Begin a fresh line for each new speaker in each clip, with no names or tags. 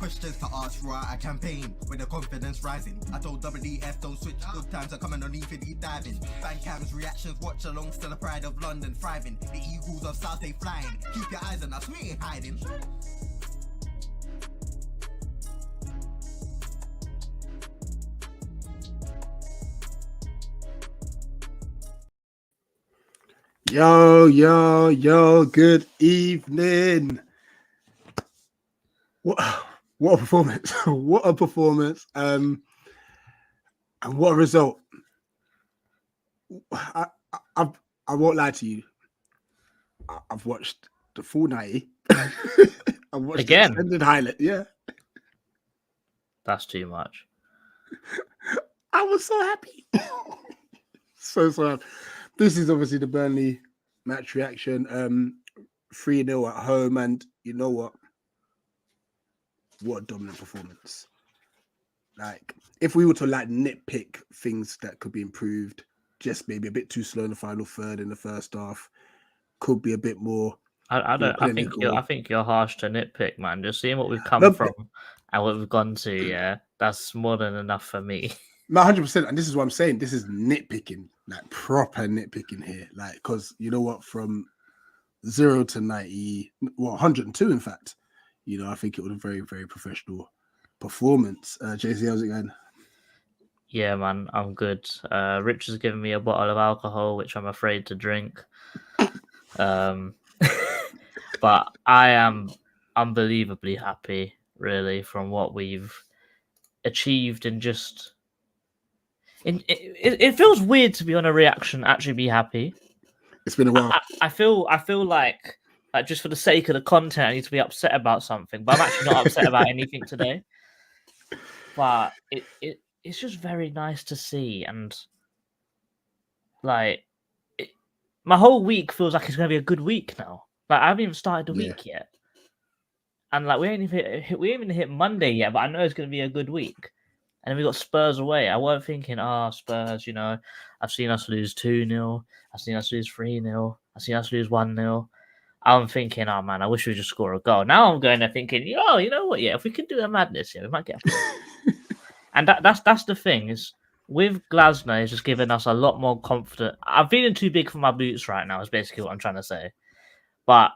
questions to ask throughout our campaign with the confidence rising. I told WDF don't switch, good times are coming on even deep diving. Fan cams, reactions, watch along, still the pride of London thriving. The Eagles of South they flying. Keep your eyes on us, we ain't hiding.
Yo, good evening. What a performance. What a performance. And what a result. I won't lie to you. I've watched the full 90. I've watched the extended highlight. Yeah.
That's too much.
I was so happy. so happy. This is obviously the Burnley match reaction. 3-0 at home, and you know what? What a dominant performance. Like, if we were to nitpick things that could be improved, just maybe a bit too slow in the final third in the first half, could be a bit more.
I think you're harsh to nitpick, man. Just seeing what we've come from and what we've gone to, yeah, that's more than enough for me.
No, 100%. And this is what I'm saying. This is nitpicking, like proper nitpicking here. Like, because you know what, from 0 to 90, 102, in fact, I think it was a very, very professional performance. JC, how's it going?
Yeah, man, I'm good. Rich has given me a bottle of alcohol, which I'm afraid to drink. But I am unbelievably happy, really, from what we've achieved in just... It feels weird to be on a reaction, actually be happy.
It's been a while.
I feel like just for the sake of the content, I need to be upset about something, but I'm actually not upset about anything today. But it's just very nice to see, and my whole week feels like it's going to be a good week now. Like, I haven't even started the week yet, and we ain't even hit Monday yet, but I know it's going to be a good week. And then we got Spurs away. I weren't thinking, Spurs, I've seen us lose 2-0. I've seen us lose 3-0. I've seen us lose 1-0. I'm thinking, oh, man, I wish we just score a goal. Now I'm going there thinking, you know what? Yeah, if we could do a madness, we might get a point. And that's the thing, is with Glasner, he's just giving us a lot more confidence. I'm feeling too big for my boots right now, is basically what I'm trying to say. But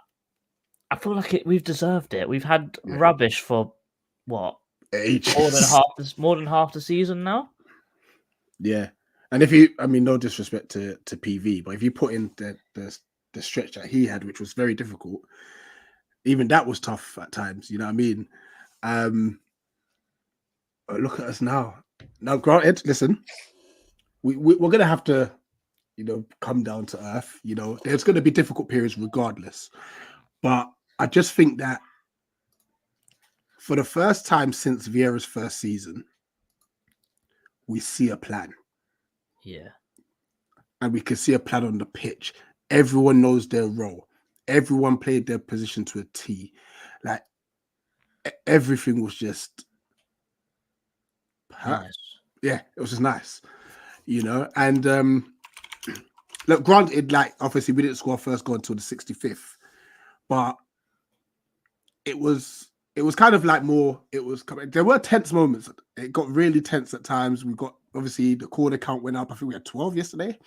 I feel like we've deserved it. We've had rubbish for, what?
Ages.
More than half the season now.
Yeah, and no disrespect to PV, but if you put in the stretch that he had, which was very difficult, even that was tough at times. You know what I mean? Look at us now. Now, granted, listen, we're gonna have to, come down to earth. There's gonna be difficult periods regardless, but I just think that, for the first time since Vieira's first season, we see a plan.
Yeah.
And we can see a plan on the pitch. Everyone knows their role. Everyone played their position to a T. Like, everything was just
nice.
Yeah, it was just nice. And look, granted, obviously we didn't score our first goal until the 65th, but it was kind of there were tense moments. It got really tense at times. We got, obviously, the corner count went up. I think we had 12 yesterday.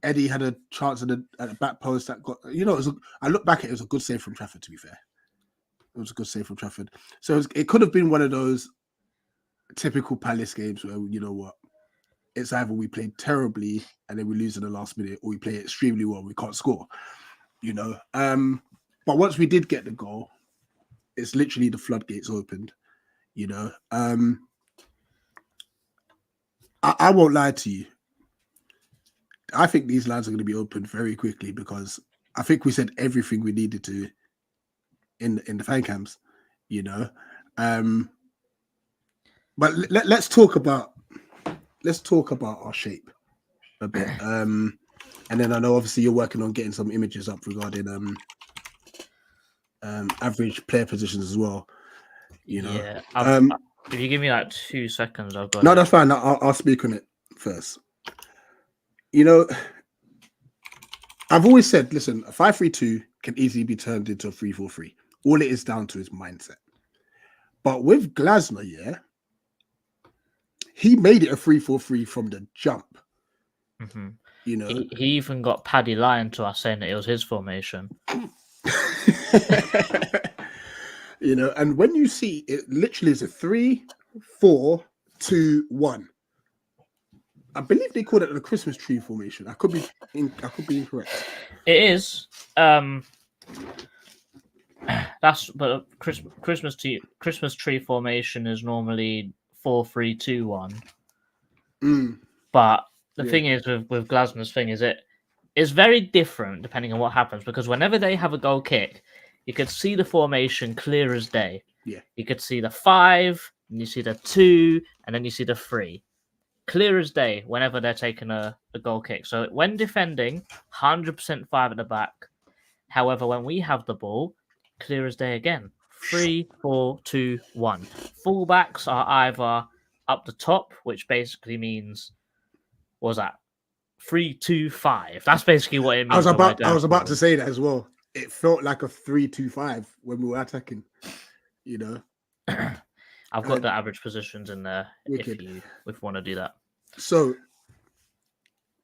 Eddie had a chance at the back post that got, I look back at it, was a good save from Trafford, to be fair. It was a good save from Trafford. So it could have been one of those typical Palace games where, you know what, it's either we played terribly and then we lose in the last minute, or we play extremely well, we can't score, But once we did get the goal, it's literally the floodgates opened, I won't lie to you. I think these lines are going to be opened very quickly, because I think we said everything we needed to in the fan cams, But let's talk about our shape a bit. And then I know obviously you're working on getting some images up regarding average player positions as well.
Yeah. If you give me 2 seconds, I'll go.
No, that's fine. I'll speak on it first. I've always said, listen, a 5-3-2 can easily be turned into a 3-4-3. All it is down to is mindset. But with Glasner, yeah, he made it a 3-4-3 from the jump.
Mm-hmm.
You know,
He even got Paddy lying to us saying that it was his formation.
you know, and when you see it, literally is a 3-4-2-1. I believe they call it the Christmas tree formation. I could be incorrect.
It is. But Christmas tree formation is normally 4-3-2-1. But the thing is with Glasner's thing is it's very different depending on what happens, because whenever they have a goal kick, you could see the formation clear as day.
Yeah.
You could see the 5, and you see the 2, and then you see the 3. Clear as day whenever they're taking a goal kick. So when defending, 100% 5 at the back. However, when we have the ball, clear as day again. 3-4-2-1. Fullbacks are either up the top, which basically means, what was that? 3-2-5. That's basically what it means.
I was about to say that as well. It felt like a 3-2-5 when we were attacking. You know,
I've got the average positions in there
wicked.
if you want to do that.
So,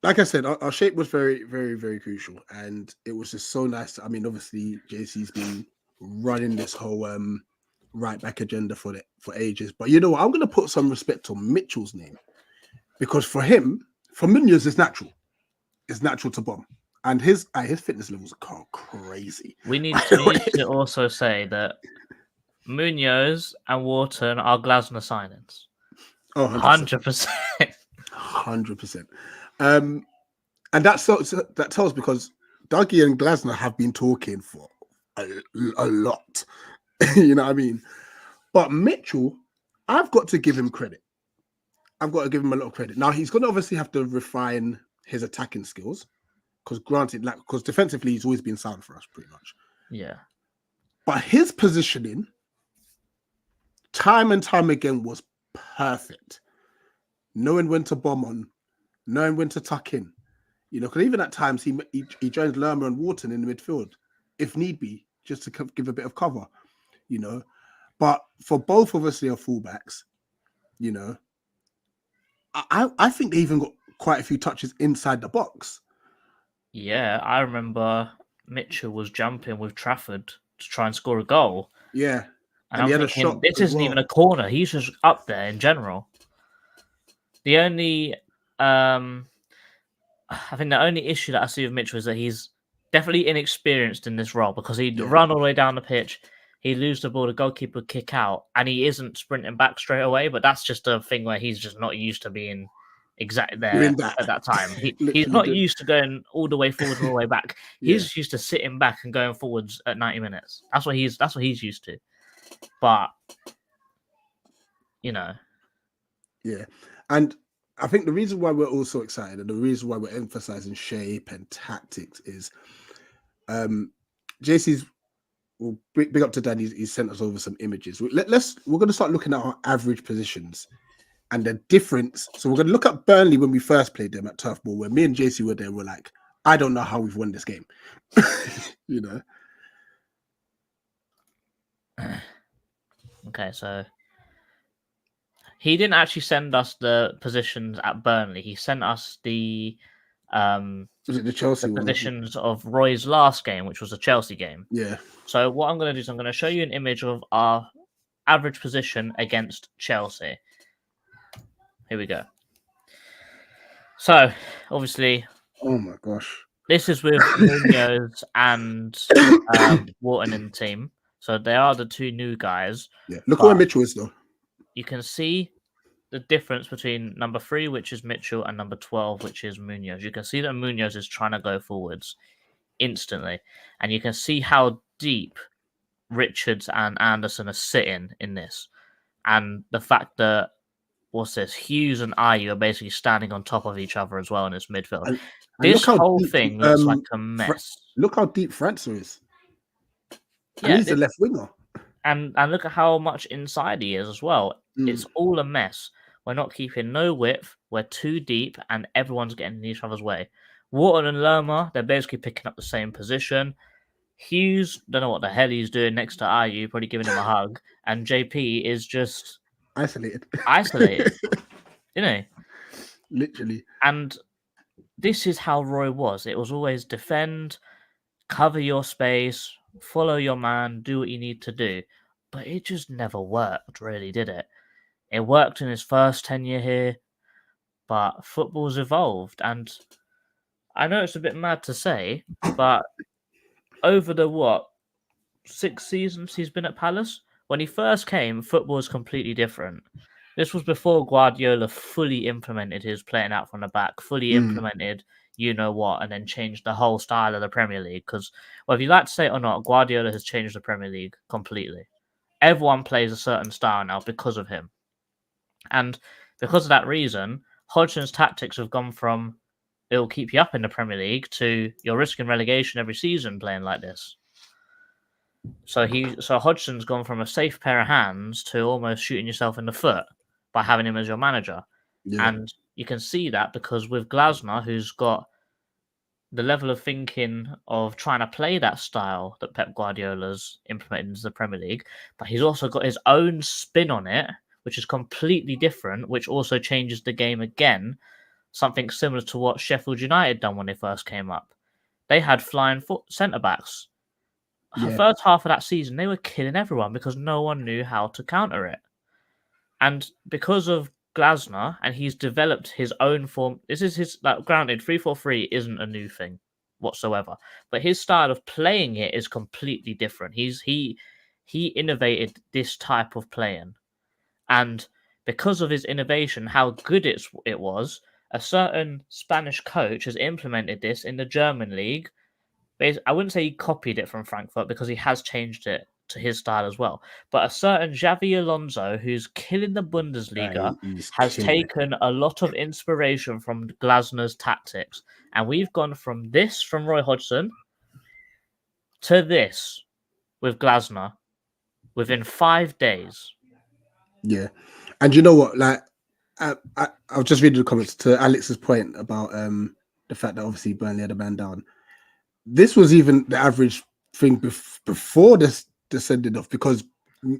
like I said, our shape was very, very, very crucial, and it was just so nice. I mean, obviously, JC's been running this whole right back agenda for ages. But you know what? I'm going to put some respect on Mitchell's name, because for him, for Munoz, it's natural. It's natural to bomb, and his fitness levels are crazy.
We need to also say that Munoz and Wharton are Glasner signings.
Oh,
100%.
100%. And that tells, because Dougie and Glasner have been talking for a lot. You know what I mean? But Mitchell, I've got to give him credit. I've got to give him a lot of credit. Now, he's going to obviously have to refine his attacking skills, because granted, because defensively, he's always been sound for us, pretty much.
Yeah.
But his positioning, time and time again, was perfect. Knowing when to bomb on, knowing when to tuck in. You know, because even at times he joins Lerma and Wharton in the midfield, if need be, just to give a bit of cover, you know. But for both of us, they are fullbacks, you know. I think they even got quite a few touches inside the box.
Yeah, I remember Mitchell was jumping with Trafford to try and score a goal.
Yeah.
And I'm
he had
thinking,
a shot.
this isn't even a corner. He's just up there in general. The only, I think the only issue that I see with Mitchell is that he's definitely inexperienced in this role, because he'd run all the way down the pitch, he'd lose the ball, the goalkeeper would kick out, and he isn't sprinting back straight away. But that's just a thing where he's just not used to being exactly there at that time. He's not used to going all the way forward and all the way back. He's just used to sitting back and going forwards at 90 minutes. That's what he's used to. But you know.
Yeah. And I think the reason why we're all so excited, and the reason why we're emphasizing shape and tactics, is JC's, well, big up to Dan, he's sent us over some images. We're going to start looking at our average positions and the difference. So we're going to look at Burnley when we first played them at Turf Ball, where me and JC were there. We're like, I don't know how we've won this game. You know?
Okay, so he didn't actually send us the positions at Burnley. He sent us the
was it the Chelsea
positions of Roy's last game, which was a Chelsea game.
Yeah.
So what I'm going to do is I'm going to show you an image of our average position against Chelsea. Here we go. So obviously,
oh my gosh,
this is with Munoz and Wharton in the team. So they are the two new guys.
Yeah, look where Mitchell is though.
You can see the difference between number 3, which is Mitchell, and number 12, which is Munoz. You can see that Munoz is trying to go forwards instantly. And you can see how deep Richards and Anderson are sitting in this. And the fact that, Hughes and Ayew are basically standing on top of each other as well in this midfield. And this whole thing looks like a mess.
Look how deep França is. And
yeah,
he's the left winger.
And look at how much inside he is as well. It's all a mess. We're not keeping no width. We're too deep, and everyone's getting in each other's way. Wharton and Lerma, they're basically picking up the same position. Hughes, don't know what the hell he's doing next to Ayew, probably giving him a hug, and JP is just
Isolated. Literally.
And this is how Roy was. It was always defend, cover your space, follow your man, do what you need to do. But it just never worked, really, did it? It worked in his first tenure here, but football's evolved. And I know it's a bit mad to say, but over the 6 seasons he's been at Palace, when he first came, football was completely different. This was before Guardiola fully implemented his playing out from the back, fully implemented you know what, and then changed the whole style of the Premier League. Because, well, if you like to say it or not, Guardiola has changed the Premier League completely. Everyone plays a certain style now because of him. And because of that reason, Hodgson's tactics have gone from it'll keep you up in the Premier League to you're risking relegation every season playing like this. So Hodgson's gone from a safe pair of hands to almost shooting yourself in the foot by having him as your manager. Yeah. And you can see that because with Glasner, who's got the level of thinking of trying to play that style that Pep Guardiola's implemented into the Premier League, but he's also got his own spin on it, which is completely different, which also changes the game again. Something similar to what Sheffield United done when they first came up. They had flying centre-backs. The first half of that season, they were killing everyone because no one knew how to counter it. And because of Glasner, and he's developed his own form. This is his, granted, 3-4-3 isn't a new thing whatsoever, but his style of playing it is completely different. He innovated this type of playing. And because of his innovation, how good it was, a certain Spanish coach has implemented this in the German league. I wouldn't say he copied it from Frankfurt because he has changed it to his style as well. But a certain Xavi Alonso, who's killing the Bundesliga, has taken a lot of inspiration from Glasner's tactics. And we've gone from Roy Hodgson, to this with Glasner within 5 days.
Yeah. And you know what? I was just reading the comments to Alex's point about the fact that obviously Burnley had a man down. This was even the average thing before this descended off, because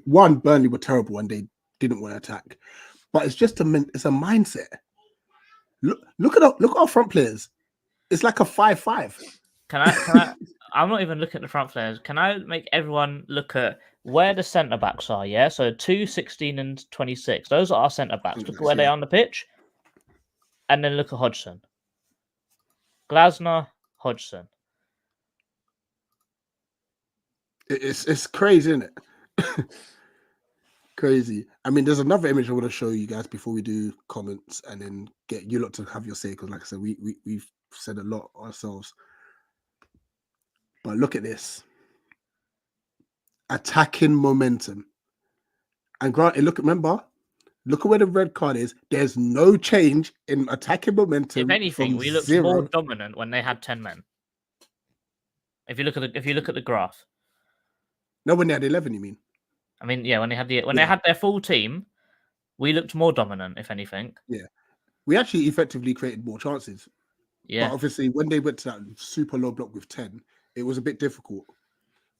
one, Burnley were terrible and they didn't want to attack, but it's just it's a mindset. Look at our front players. It's like a 5-5.
Can I? I'm not even looking at the front players. Can I make everyone look at where the centre backs are? Yeah, so 2, 16, and 26. Those are our centre backs. Look at where they are on the pitch, and then look at Hodgson, Glasner, Hodgson.
It's crazy, isn't it? Crazy. I mean, there's another image I want to show you guys before we do comments and then get you lot to have your say, because like I said, we've said a lot ourselves. But look at this. Attacking momentum. And granted, remember, look at where the red card is. There's no change in attacking momentum.
If anything, we looked more dominant when they had 10 men. If you look at the graph.
No, when they had 11, you mean?
I mean, yeah, when they had their full team, we looked more dominant, if anything.
Yeah. We actually effectively created more chances.
Yeah.
But obviously, when they went to that super low block with 10, it was a bit difficult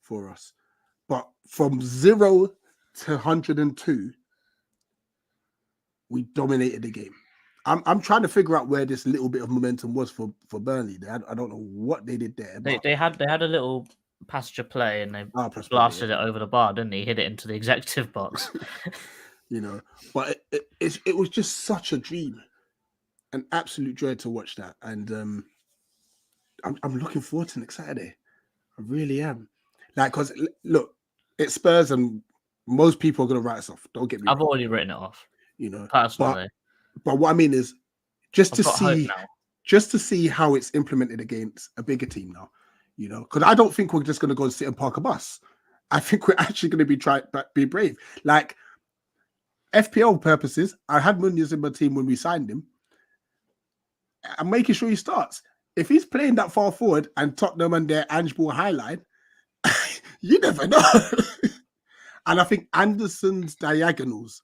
for us. But from 0 to 102, we dominated the game. I'm trying to figure out where this little bit of momentum was for Burnley. I don't know what they did there.
They had a little passenger play and they blasted it over the bar, didn't they? Hit it into the executive box.
But it was just such a dream, an absolute joy to watch that. And I'm looking forward to next Saturday. I really am. Because look, it's Spurs and most people are going to write us off. Don't get me wrong.
I've already written it off. Personally.
But what I mean is just to see how it's implemented against a bigger team now. Because I don't think we're just going to go and sit and park a bus. I think we're actually going to be brave. Like FPL purposes, I had Munoz in my team when we signed him. I'm making sure he starts. If he's playing that far forward and Tottenham and their Ange Ball highline, you never know. And I think Anderson's diagonals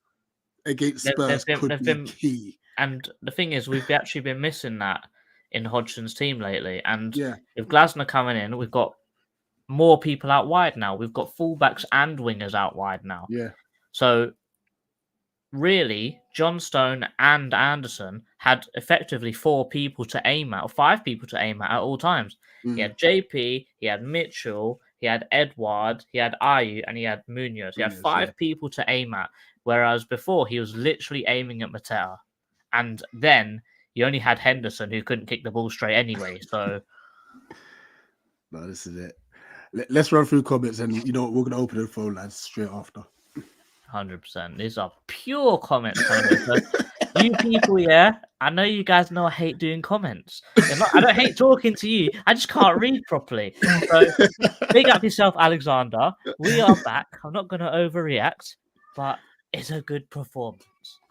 against Spurs could be key.
And the thing is, we've actually been missing that in Hodgson's team lately. And with Glasner coming in, we've got more people out wide now. We've got fullbacks and wingers out wide now.
Yeah.
So really, John Stone and Anderson had effectively 4 people to aim at, or 5 people to aim at all times. He had JP, he had Mitchell, he had Edward, he had Ayew, and he had Munoz. He had 5 people to aim at, whereas before he was literally aiming at Mateta. And then you only had Henderson, who couldn't kick the ball straight anyway. So,
no, this is it. Let's run through comments, and we're going to open the phone lines straight after.
100%. These are pure comments. So you people, I know you guys know I hate doing comments. I don't hate talking to you. I just can't read properly. So big up yourself, Alexander. We are back. I'm not going to overreact, but it's a good performance.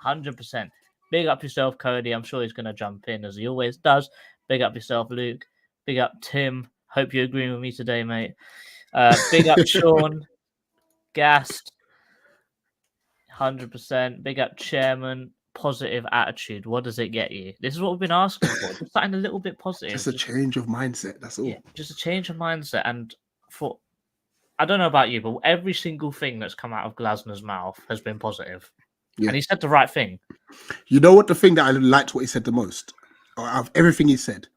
100%. Big up yourself, Cody. I'm sure he's going to jump in as he always does. Big up yourself, Luke. Big up Tim. Hope you're agreeing with me today, mate. Big up Sean. Gassed. 100%. Big up Chairman. Positive attitude. What does it get you? This is what we've been asking for. Just something a little bit positive.
Just a change of mindset. That's all.
Yeah, just a change of mindset. And I don't know about you, but every single thing that's come out of Glasner's mouth has been positive. Yeah. And he said the right thing.
You know what? The thing that I liked what he said the most, out of everything he said,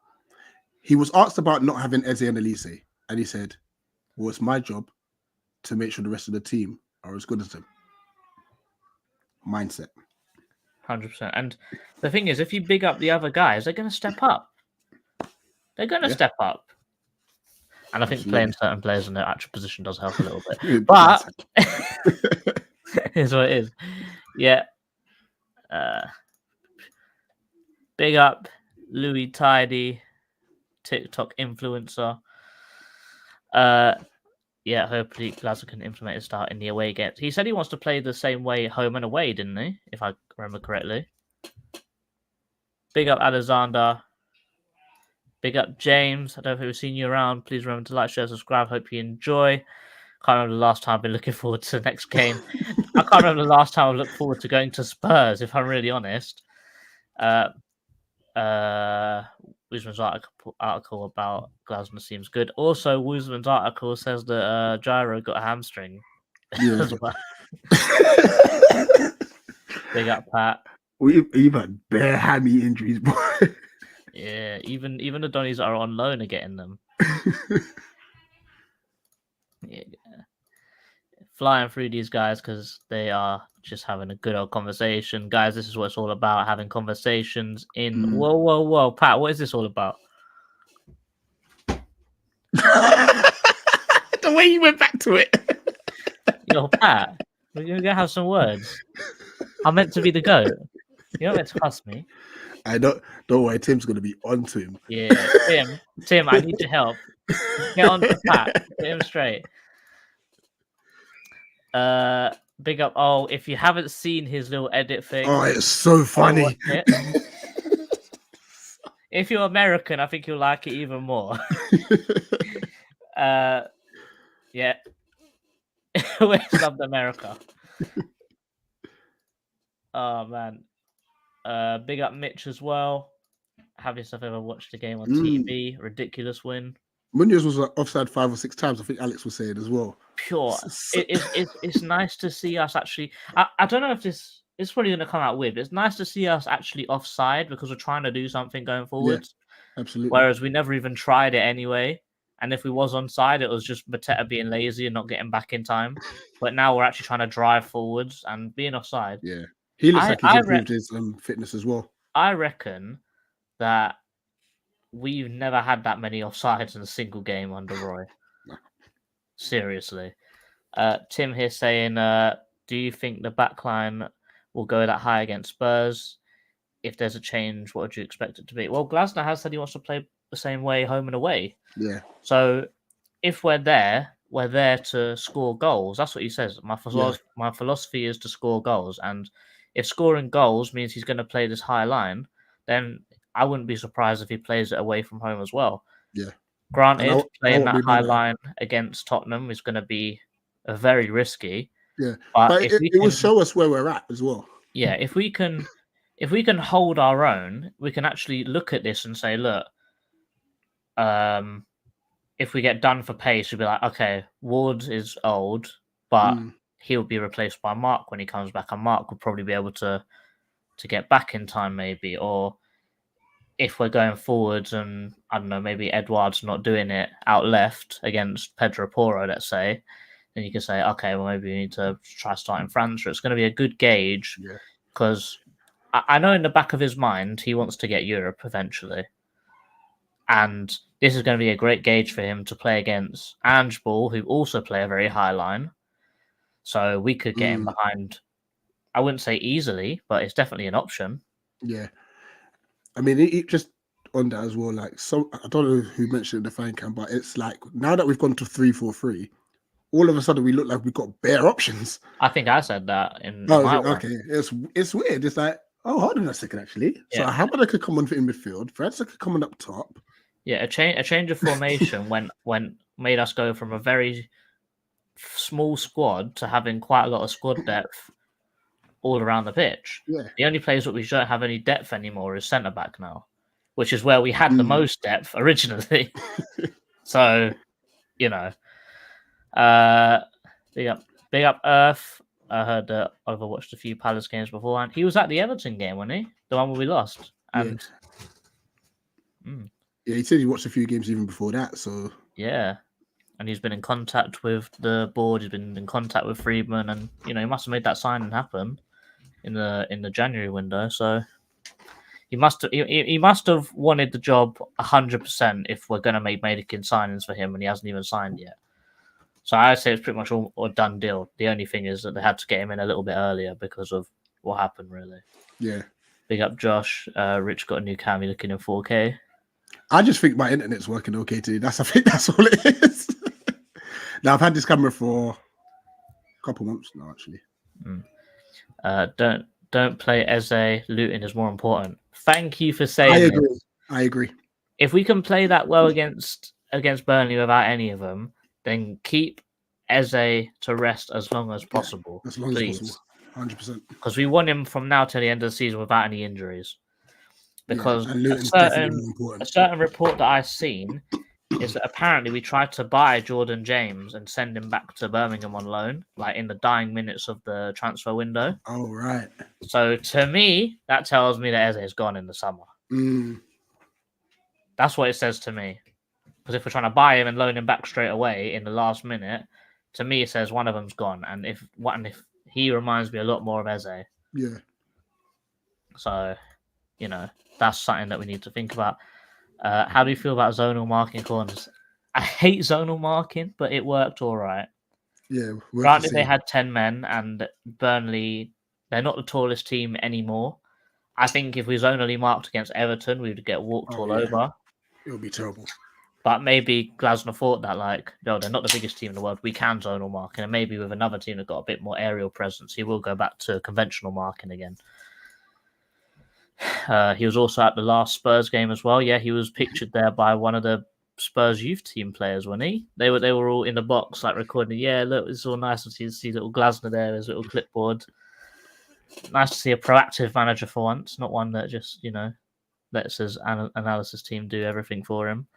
he was asked about not having Eze and Elise, and he said, well, it's my job to make sure the rest of the team are as good as them. Mindset.
100%. And the thing is, if you big up the other guys, they're going to step up. They're going to step up. And I think playing certain players in their actual position does help a little bit. But here's what it is. Yeah. Big up Louis Tidy, TikTok influencer. Yeah, hopefully Glasgow can implement his start in the away games. He said he wants to play the same way home and away, didn't he? If I remember correctly. Big up Alexander. Big up James. I don't think we've seen you around. Please remember to like, share, subscribe. Hope you enjoy. Can't remember the last time I've been looking forward to the next game. I can't remember the last time I looked forward to going to Spurs, if I'm really honest. Woosman's article about Glasner seems good. Also, Woosman's article says that Gyro got a hamstring.
Yeah.
Big up, Pat.
We've had bare hammy injuries, boy.
Yeah, even the Donnies that are on loan are getting them. Yeah. Flying through these guys because they are just having a good old conversation. Guys, this is what it's all about, having conversations in... Whoa, Pat, what is this all about?
The way you went back to it.
Yo, Pat, we're going to have some words. I'm meant to be the GOAT. You're not meant to cuss me.
I don't worry, Tim's going to be on to him.
Yeah, Tim, I need your help. Get on to Pat. Get him straight. Big up. Oh, if you haven't seen his little edit thing.
Oh, it's so funny.
If you're American, I think you'll like it even more. Yeah. Always loved America. Oh, man. Big up Mitch as well. Have yourself ever watched the game on TV? Ridiculous win. Munoz
was offside 5 or 6 times. I think Alex was saying as well.
Pure. It's nice to see us actually. I don't know if this is probably going to come out weird, but it's nice to see us actually offside because we're trying to do something going forwards.
Yeah, absolutely.
Whereas we never even tried it anyway. And if we was onside, it was just Mateta being lazy and not getting back in time. But now we're actually trying to drive forwards and being offside.
Yeah. He looks like he's improved his fitness as well.
I reckon that we've never had that many offsides in a single game under Roy.
No.
Seriously. Tim here saying, do you think the backline will go that high against Spurs? If there's a change, what would you expect it to be? Well, Glasner has said he wants to play the same way home and away.
Yeah.
So if we're there to score goals. That's what he says. My philosophy is to score goals. And if scoring goals means he's going to play this high line, then I wouldn't be surprised if he plays it away from home as well.
Yeah.
Granted, playing that high line against Tottenham is going to be very risky.
Yeah, but it will show us where we're at as well.
Yeah, if we can hold our own, we can actually look at this and say, look, if if we get done for pace, we'd be like, okay, Ward is old, but he'll be replaced by Mark when he comes back, and Mark will probably be able to get back in time, maybe. Or if we're going forwards and I don't know, maybe Edouard's not doing it out left against Pedro Porro, let's say, then you can say, okay, well, maybe we need to try starting França. It's going to be a good gauge because I know in the back of his mind he wants to get Europe eventually. And this is going to be a great gauge for him to play against Ange Ball, who also play a very high line. So we could get him behind, I wouldn't say easily, but it's definitely an option.
Yeah. I mean, it just on that as well, like, so I don't know who mentioned in the fan cam, but it's like now that we've gone to 3-4-3, all of a sudden we look like we've got bare options.
I think I said that in
my
one.
It's weird. It's like, oh, hold on a second, actually. So Hamada could come on in midfield, França could come on up top.
Yeah, a change of formation when made us go from a very small squad to having quite a lot of squad depth all around the pitch.
Yeah.
The only place that we don't have any depth anymore is centre back now, which is where we had the most depth originally. So, you know, big up Earth. I heard that Oliver watched a few Palace games beforehand. He was at the Everton game, wasn't he? The one where we lost. And
yeah, he said he watched a few games even before that. So
yeah, and he's been in contact with the board. He's been in contact with Friedman, and you know he must have made that signing happen in the January window. So he must have wanted the job 100% if we're going to make Madekin signings for him, and he hasn't even signed yet. So I'd say it's pretty much all a done deal. The only thing is that they had to get him in a little bit earlier because of what happened, really.
Yeah.
Big up Josh. Rich got a new camera looking in 4K.
I just think my internet's working okay today. I think that's all it is. Now I've had this camera for a couple months now, actually.
Don't play Eze. Luton is more important. Thank you for saying.
I agree.
If we can play that well against Burnley without any of them, then keep Eze to rest as long as possible.
As long
please.
as possible. 100%.
Because we want him from now till the end of the season without any injuries. Because a certain report that I've seen is that apparently we tried to buy Jordan James and send him back to Birmingham on loan, like in the dying minutes of the transfer window.
Oh, right.
So to me, that tells me that Eze is gone in the summer. That's what it says to me. Because if we're trying to buy him and loan him back straight away in the last minute, to me it says one of them's gone. And if he reminds me a lot more of Eze.
Yeah.
So, you know, that's something that we need to think about. How do you feel about zonal marking corners? I hate zonal marking, but it worked all right.
Yeah.
Granted, they had 10 men, and Burnley, they're not the tallest team anymore. I think if we zonally marked against Everton, we would get walked all over.
It would be terrible.
But maybe Glasner thought that, like, no, they're not the biggest team in the world. We can zonal marking, and maybe with another team that got a bit more aerial presence, he will go back to conventional marking again. He was also at the last Spurs game as well. Yeah, he was pictured there by one of the Spurs youth team players, wasn't he? They were all in the box, like recording. Yeah, look, it's all nice to see little Glasner there, his little clipboard. Nice to see a proactive manager for once, not one that just, you know, lets his analysis team do everything for him.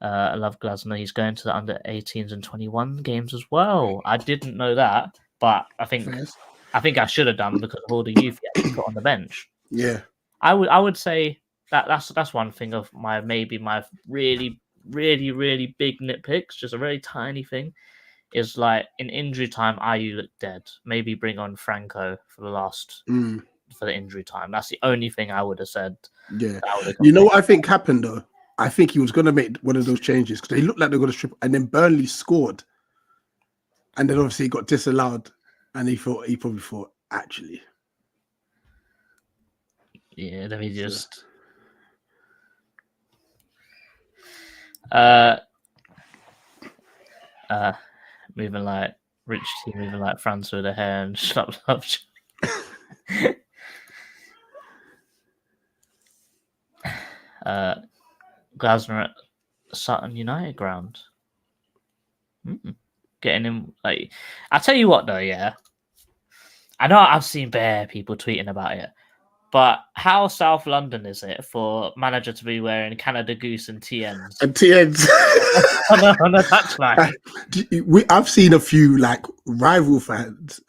I love Glasner. He's going to the under 18s and 21 games as well. I didn't know that, but I think I should have done because of all the youth he actually put on the bench.
Yeah.
I would say that's one thing of my really, really, really big nitpicks, just a very tiny thing, is like in injury time, Ayew looked dead. Maybe bring on Franco for the injury time. That's the only thing I would have said.
Yeah. You know what I think happened though? I think he was going to make one of those changes because they looked like they were going to strip, and then Burnley scored, and then obviously he got disallowed, and he probably thought actually.
Yeah, let me just. Moving like Rich T, moving like France with a hair and shut up. Glasner at Sutton United ground. Getting him like, I tell you what though, yeah. I know I've seen bare people tweeting about it. But how South London is it for manager to be wearing Canada Goose and TNs
And TNs.
on a touchline?
I've seen a few like rival fans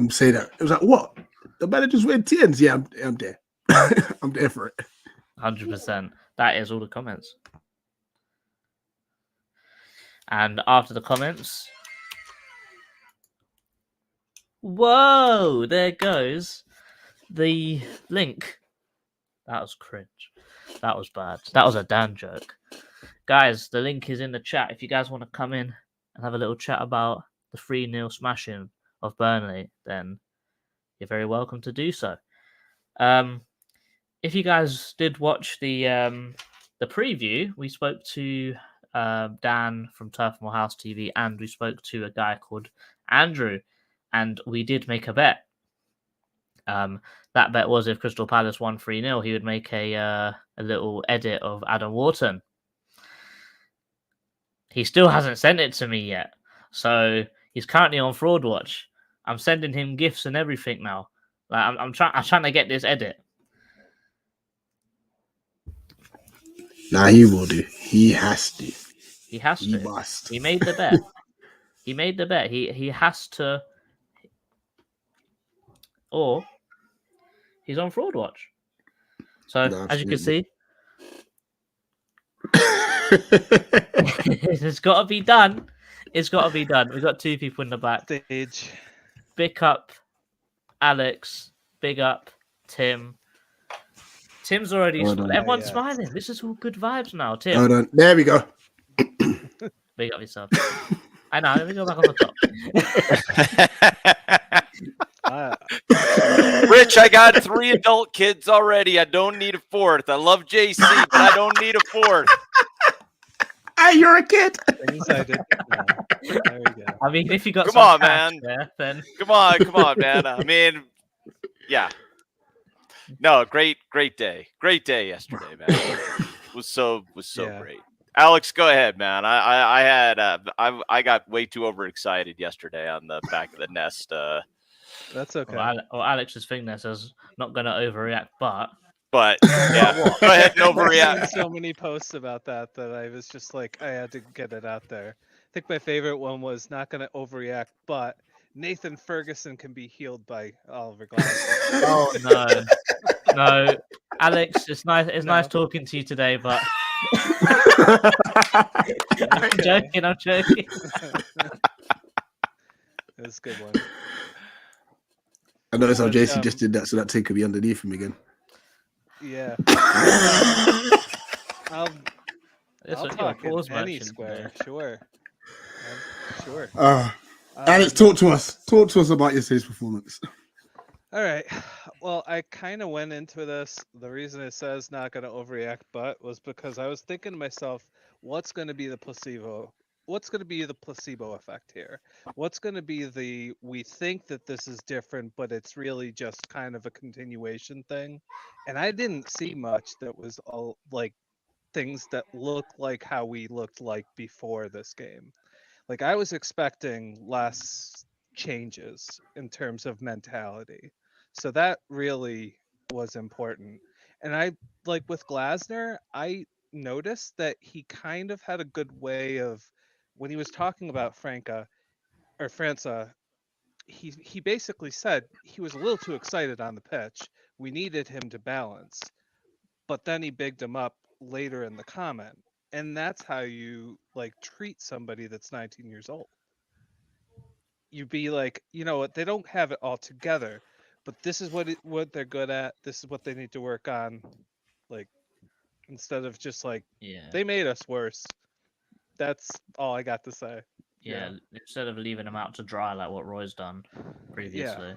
say that. It was like, what? The manager's wearing TNs? Yeah, I'm there. I'm there for it.
100%. That is all the comments. And after the comments, whoa, there goes the link. That was cringe. That was bad. That was a Dan joke. Guys, the link is in the chat. If you guys want to come in and have a little chat about the 3-0 smashing of Burnley, then you're very welcome to do so. If you guys did watch the preview, we spoke to Dan from Turfmore House TV, and we spoke to a guy called Andrew, and we did make a bet. That bet was if Crystal Palace won 3-0, he would make a little edit of Adam Wharton. He still hasn't sent it to me yet, so he's currently on fraud watch. I'm sending him gifts and everything now. Like I'm trying to get this edit.
Nah, he will do. He has to.
He has
He
to.
must.
He made the bet. He made the bet. He has to. Or he's on fraud watch. So
No,
as you can
absolutely.
see, it's got to be done. It's got to be done. We've got 2 people in the back.
Stage.
Big up Alex. Big up Tim. Tim's already.
Hold on.
Everyone's
Yeah.
smiling. This is all good vibes now. Tim,
Hold on. There we go.
big up yourself. I know. Let me go back on the top.
Rich, I got 3 adult kids already. I don't need a 4th. I love JC, but I don't need a 4th.
Hey, you're a kid.
Things I did. There we go.
I mean, if you got
Come
some
on,
cash
man.
there, then
Come on, man. I mean, yeah. No, great day. Great day yesterday, man. was so
Yeah.
great. Alex, go ahead, man. I got way too overexcited yesterday on the back of the nest.
That's okay.
or Alex's thing there says not going to overreact, but
But yeah, go ahead and
I've
overreact.
seen so many posts about that I was just like, I had to get it out there. I think my favorite one was not going to overreact, but Nathan Ferguson can be healed by Oliver Glasner.
oh no, Alex, it's nice. It's nice talking to you today, but I'm joking.
It was a good one.
I noticed how
But,
JC just did that, so that thing could be underneath him again.
Yeah. I'll
It's a
talk in
pause
any
merchant
square.
today.
Sure. Sure.
Alex, talk to us. Talk to us about yesterday's performance.
All right. Well, I kind of went into this. The reason it says not going to overreact, but was because I was thinking to myself, what's going to be the placebo? What's going to be the placebo effect here? What's going to be we think that this is different, but it's really just kind of a continuation thing. And I didn't see much that was all like things that look like how we looked like before this game. Like I was expecting less changes in terms of mentality. So that really was important. And I like with Glasner, I noticed that he kind of had a good way of when he was talking about Franca he basically said he was a little too excited on the pitch. We needed him to balance. But then he bigged him up later in the comment. And that's how you like treat somebody that's 19 years old. You'd be like, you know what, they don't have it all together, but this is what they're good at. This is what they need to work on. Like, instead of just like,
Yeah,
they made us worse. That's all I got to say.
yeah. Instead of leaving them out to dry like what Roy's done previously.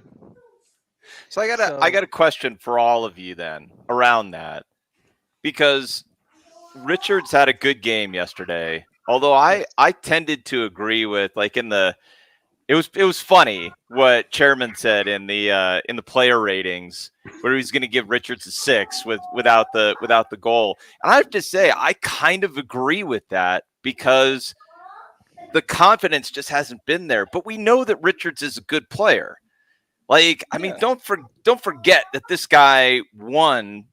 So I got a question for all of you then around that, because Richards had a good game yesterday. Although I tended to agree with like it was funny what Chairman said in the player ratings where he was going to give Richards a 6 without the goal. And I have to say I kind of agree with that because the confidence just hasn't been there. But we know that Richards is a good player. Like, I mean, don't forget that this guy won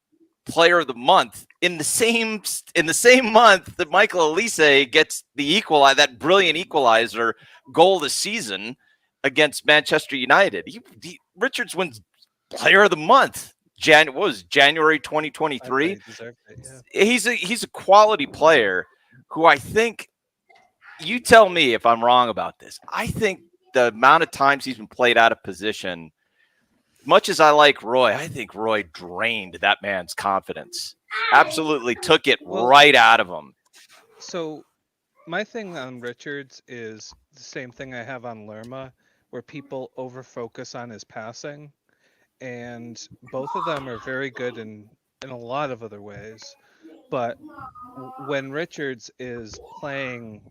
Player of the Month in the same month that Michael Olise gets that brilliant equalizer goal this season against Manchester United. Richards wins Player of the Month. January 2023? He's a quality player who I think, you tell me if I'm wrong about this. I think the amount of times he's been played out of position, much as I like Roy, I think Roy drained that man's confidence. Absolutely took it right out of him.
So my thing on Richards is the same thing I have on Lerma, where people over-focus on his passing. And both of them are very good in a lot of other ways. But when Richards is playing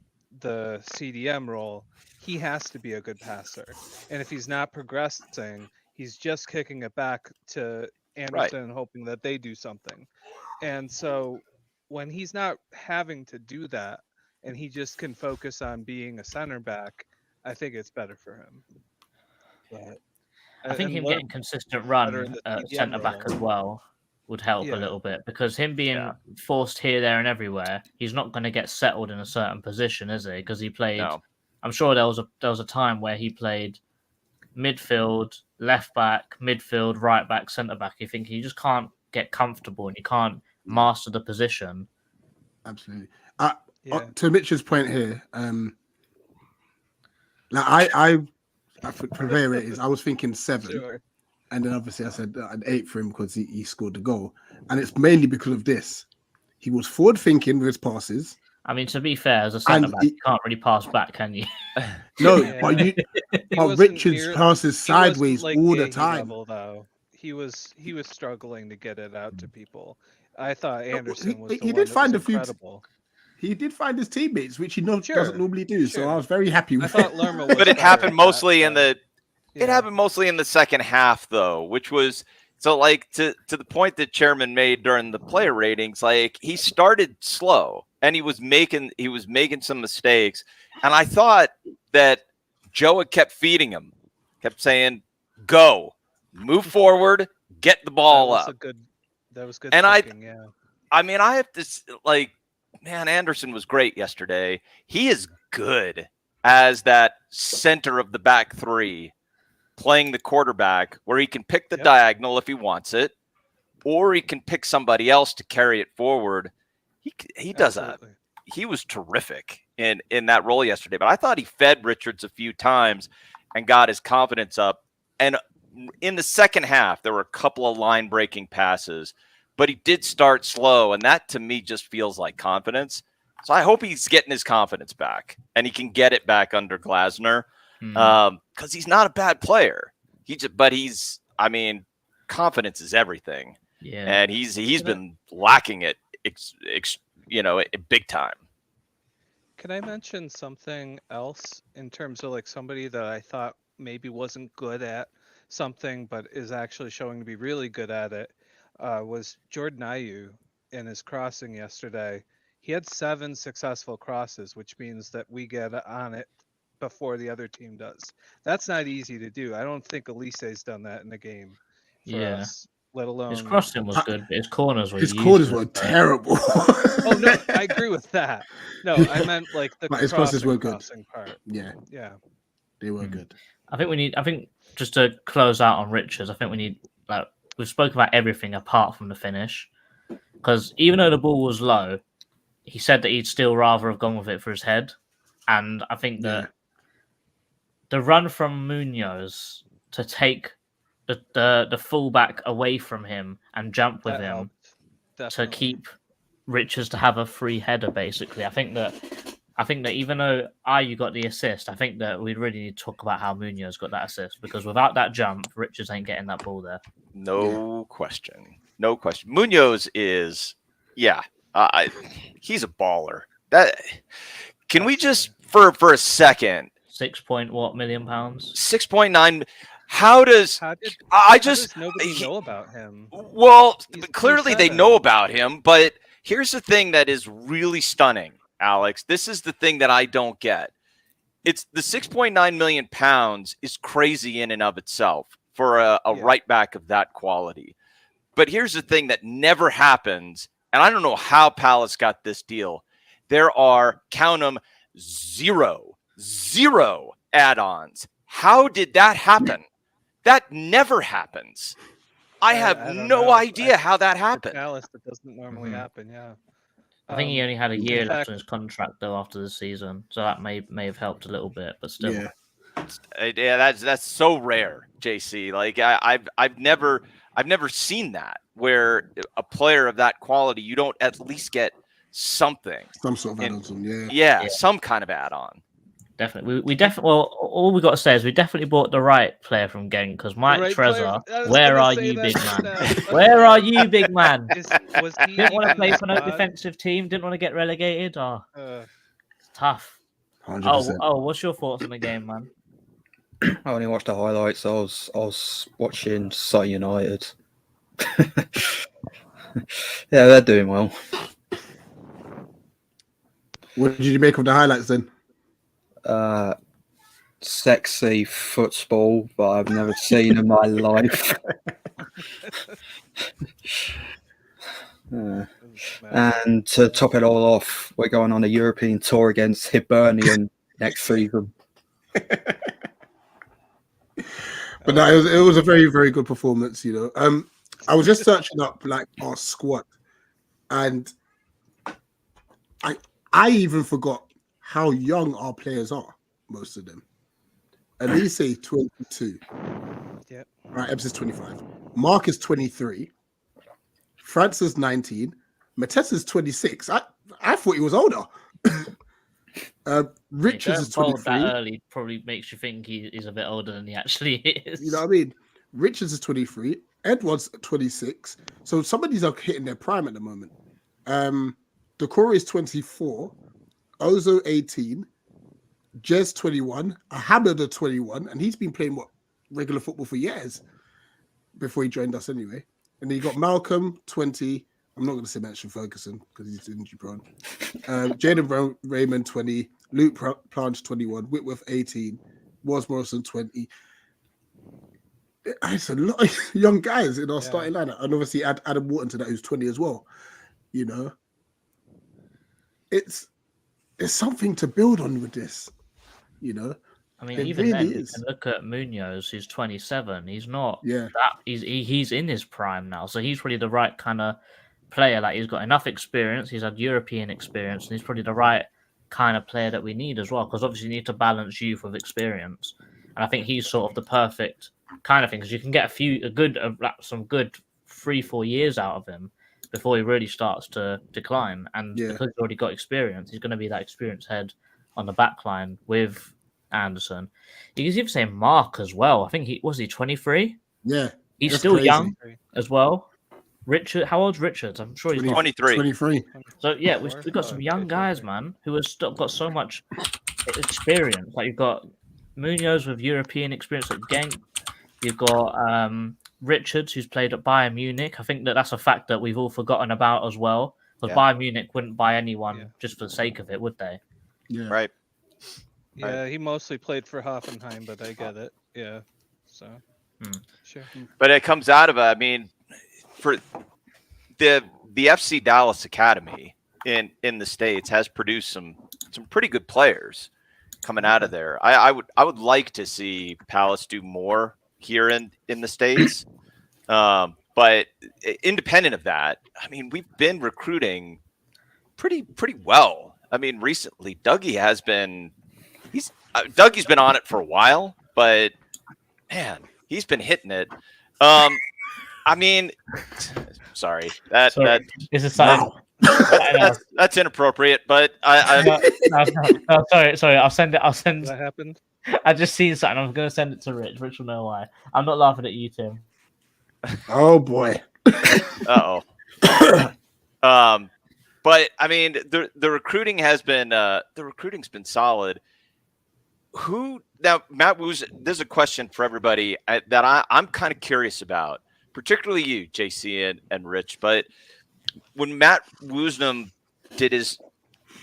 the CDM role, he has to be a good passer. And if he's not progressing, he's just kicking it back to Anderson and hoping that they do something. And so when he's not having to do that and he just can focus on being a center back, I think it's better for him. But
I think him getting consistent run at centre back as well would help a little bit, because him being forced here, there, and everywhere, he's not going to get settled in a certain position, is he? Because he played. No. I'm sure there was a time where he played midfield, left back, midfield, right back, centre back. You think you just can't get comfortable and you can't master the position.
Absolutely. To Mitch's point here, I for various, I was thinking 7, sure. And then obviously I said an 8 for him because he scored the goal, and it's mainly because of this. He was forward thinking with his passes.
I mean, to be fair, as a centre back, you can't really pass back, can you?
No, but Richards passes sideways like all the time.
Level, he was struggling to get it out to people. I thought Anderson was. He did find a few.
He did find his teammates, which he doesn't normally do. So I was very happy with
it.
But it happened mostly in the. It happened mostly in the second half, though, which was so like to the point that Chairman made during the player ratings. Like, he started slow and he was making some mistakes, and I thought that Joe had kept feeding him, kept saying, "Go, move forward, get the ball up."
That was good.
And
thinking,
I mean, I have to like. Man, Anderson was great yesterday. He is good as that center of the back three, playing the quarterback, where he can pick the diagonal if he wants it, or he can pick somebody else to carry it forward. He does he was terrific in that role yesterday. But I thought he fed Richards a few times and got his confidence up. And in the second half, there were a couple of line-breaking passes, but he did start slow, and that to me just feels like confidence. So I hope he's getting his confidence back and he can get it back under Glasner, because he's not a bad player. I mean, confidence is everything. Yeah, and he's been lacking it, big time.
Can I mention something else in terms of like somebody that I thought maybe wasn't good at something, but is actually showing to be really good at it? Was Jordan Ayew in his crossing yesterday. He had 7 successful crosses, which means that we get on it before the other team does. That's not easy to do. I don't think Elise's done that in a game for us, let alone...
His crossing was good, but his corners
were terrible.
Oh, no, I agree with that. No, I meant like the
his crosses were good.
Part.
Yeah. They were good.
I think just to close out on Richards, I think we need... we've spoken about everything apart from the finish, because even though the ball was low, he said that he'd still rather have gone with it for his head. And I think that the run from Munoz to take the fullback away from him and jump with him to keep Richards to have a free header, basically. I think that even though Ayew got the assist, I think that we really need to talk about how Munoz got that assist, because without that jump, Richards ain't getting that ball there.
No question. Munoz is, he's a baller. Can we just for a second?
6.1 million pounds.
6.9. How does
nobody know about him?
Well, clearly they know about him, but here's the thing that is really stunning, Alex. This is the thing that I don't get. It's the 6.9 million pounds is crazy in and of itself for a right back of that quality. But here's the thing that never happens, and I don't know how Palace got this deal. There are, count them, zero add-ons. How did that happen? That never happens. I have no idea how that happened.
Palace, that doesn't normally happen. Yeah.
I think he only had a year
in
left
fact-
on his contract though after the season, so that may have helped a little bit, but still.
Yeah.
That's so rare, JC. Like I've never seen that where a player of that quality you don't at least get something,
Some sort of add-on.
yeah, some kind of add-on.
Definitely, we definitely. Well, all we got to say is we definitely bought the right player from Genk because Mike
right
Trezor.
player- I was
Where
gonna
are
say
you,
that
big
just
man?
now.
Where are you, big man?
Was he
Didn't want to
even
play
in
for no
the squad?
defensive team. Didn't want to get relegated. Oh, it's tough.
100%.
Oh, what's your thoughts on the game, man?
I only watched the highlights. I was watching City United. Yeah, they're doing well.
What did you make of the highlights then?
Sexy football, but I've never seen in my life. And to top it all off, we're going on a European tour against Hibernian next season.
But no, it was a very, very good performance, you know. I was just searching up like our squad, and I even forgot how young our players are, most of them. Elise 22.
Yep.
Right, Ebbs is 25. Mark is 23. Francis 19. Matess is 26. I thought he was older. Richards is
Going bold
23.
that early probably makes you think he's a bit older than he actually is.
You know what I mean? Richards is 23. Edwards 26. So some of these are hitting their prime at the moment. Decore is 24. Ozo 18. Jez 21. Hamada 21. And he's been playing regular football for years before he joined us anyway. And then you got Malcolm 20. I'm not going to say mention Ferguson because he's injury prone. Jaden Raymond 20. Luke Planche 21. Whitworth 18. Was Morrison 20. It's a lot of young guys in our starting lineup. And obviously add Adam Wharton to that, who's 20 as well. You know, there's something to build on with this. You know,
I mean,
it
even
really
then,
is.
you can look at Munoz, who's 27. He's not
Yeah.
that. He's in his prime now, so he's probably the right kind of player. Like he's got enough experience. He's had European experience, and he's probably the right kind of player that we need as well. Because obviously, you need to balance youth with experience, and I think he's sort of the perfect kind of thing because you can get some good 3-4 years out of him before he really starts to decline. And because he's already got experience, he's going to be that experienced head on the back line with Anderson. You can even say Mark as well. I think he 23.
Yeah,
he's
that's
still
crazy.
young as well. Richard, how old's Richards? I'm sure he's
23.
23.
So yeah, we've got some young guys, man, who have still got so much experience. Like you've got Munoz with European experience at Genk. You've got Richards, who's played at Bayern Munich. I think that's a fact that we've all forgotten about as well. Because Bayern Munich wouldn't buy anyone just for the sake of it, would they?
Yeah.
Right.
Yeah, he mostly played for Hoffenheim, but I get it. Yeah, so sure.
But it comes out of, I mean, for the FC Dallas Academy in the States has produced some pretty good players coming out of there. I would like to see Palace do more here in the States. But independent of that, I mean, we've been recruiting pretty well. I mean, recently Dougie's been on it for a while, but man, he's been hitting it. I mean, sorry, that's inappropriate, but
sorry. I'll send it.
That happened.
I just seen something. I'm going to send it to Rich. Rich will know why. I'm not laughing at you, Tim.
Oh boy.
Uh-oh. But I mean, the recruiting has been recruiting's been solid. Who now, Matt Woos? There's a question for everybody that I'm kind of curious about, particularly you, JC and Rich. But when Matt Woosnam did his,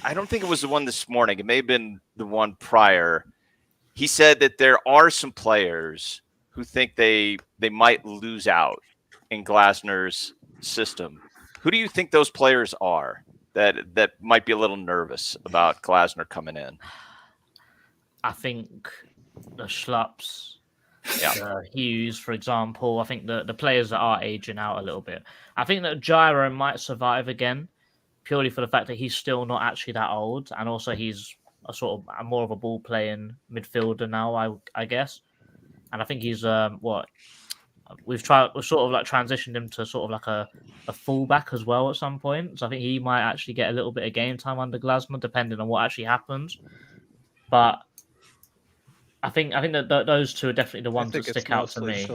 I don't think it was the one this morning. It may have been the one prior. He said that there are some players who think they might lose out in Glasner's system. Who do you think those players are that might be a little nervous about Glasner coming in?
I think the Schlups, Hughes, for example. I think the players that are aging out a little bit. I think that Gyro might survive again, purely for the fact that he's still not actually that old, and also he's more of a ball playing midfielder now, I guess. And I think he's we've sort of like transitioned him to sort of like a fullback as well at some point. So I think he might actually get a little bit of game time under Glasner, depending on what actually happens. But I think that those two are definitely the ones that stick out to me.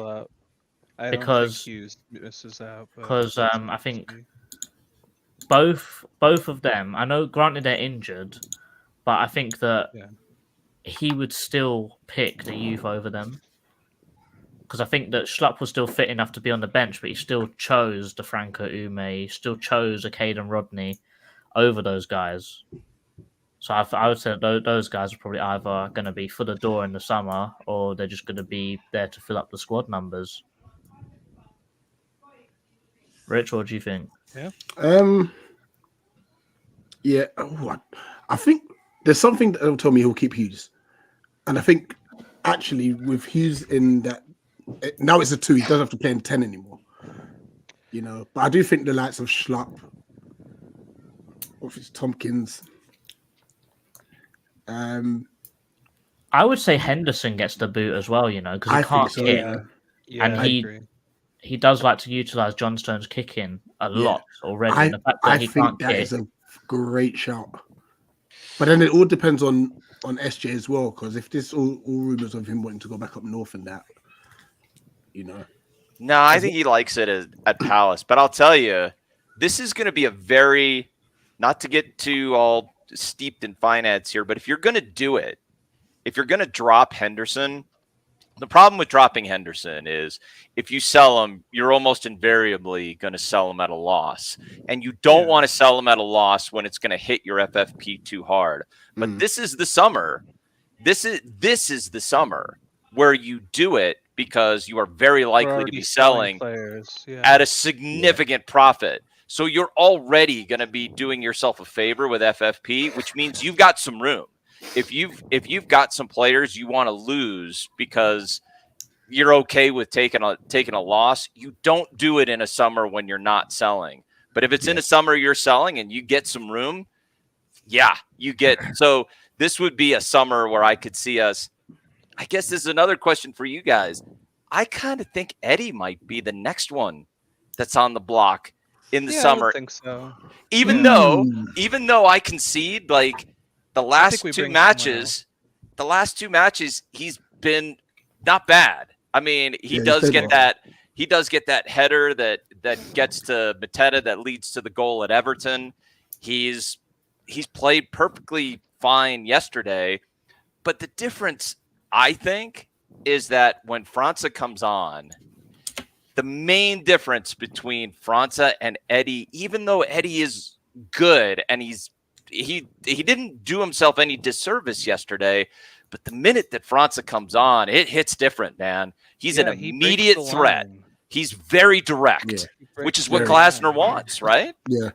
I
because
don't think Hughes misses out.
Because I think both of them. I know, granted, they're injured, but I think that he would still pick the youth over them. Because I think that Schlupp was still fit enough to be on the bench, but he still chose DeFranco Ume, he still chose a Caden Rodney over those guys. So I would say that those guys are probably either going to be for the door in the summer, or they're just going to be there to fill up the squad numbers. Rich, what do you think?
Yeah.
Yeah. I think there's something that will tell me he'll keep Hughes, and I think actually with Hughes in that now it's a 2, he doesn't have to play in 10 anymore. You know, but I do think the likes of Schlupp, or if it's Tompkins.
I would say Henderson gets the boot as well, you know, because he can't kick.
Yeah,
and he does like to utilize John Stone's kicking a lot already.
I think that is a great shout. But then it all depends on SJ as well, because if this all rumors of him wanting to go back up north and that, you know.
No, I think he likes it at Palace. But I'll tell you, this is going to be a very, not to get too all steeped in finance here, but if you're going to do it, if you're going to drop Henderson, the problem with dropping Henderson is if you sell him, you're almost invariably going to sell him at a loss. And you don't want to sell him at a loss when it's going to hit your FFP too hard. But this is the summer. This is the summer where you do it because you are very likely to be selling players at a significant profit. So you're already going to be doing yourself a favor with FFP, which means you've got some room. If you've got some players you want to lose because you're okay with taking a loss, you don't do it in a summer when you're not selling. But if it's in a summer you're selling and you get some room, you get. So this would be a summer where I could see us. I guess this is another question for you guys. I kind of think Eddie might be the next one that's on the block in the summer.
I think so.
Even though I concede, like the last two matches, he's been not bad. I mean, he does get that header that gets to Mateta that leads to the goal at Everton. He's played perfectly fine yesterday, but the difference, I think, is that when França comes on, the main difference between França and Eddie, even though Eddie is good and he didn't do himself any disservice yesterday, but the minute that França comes on, it hits different, man. He's an immediate threat. He's very direct, which is what Glasner wants, right?
Yeah,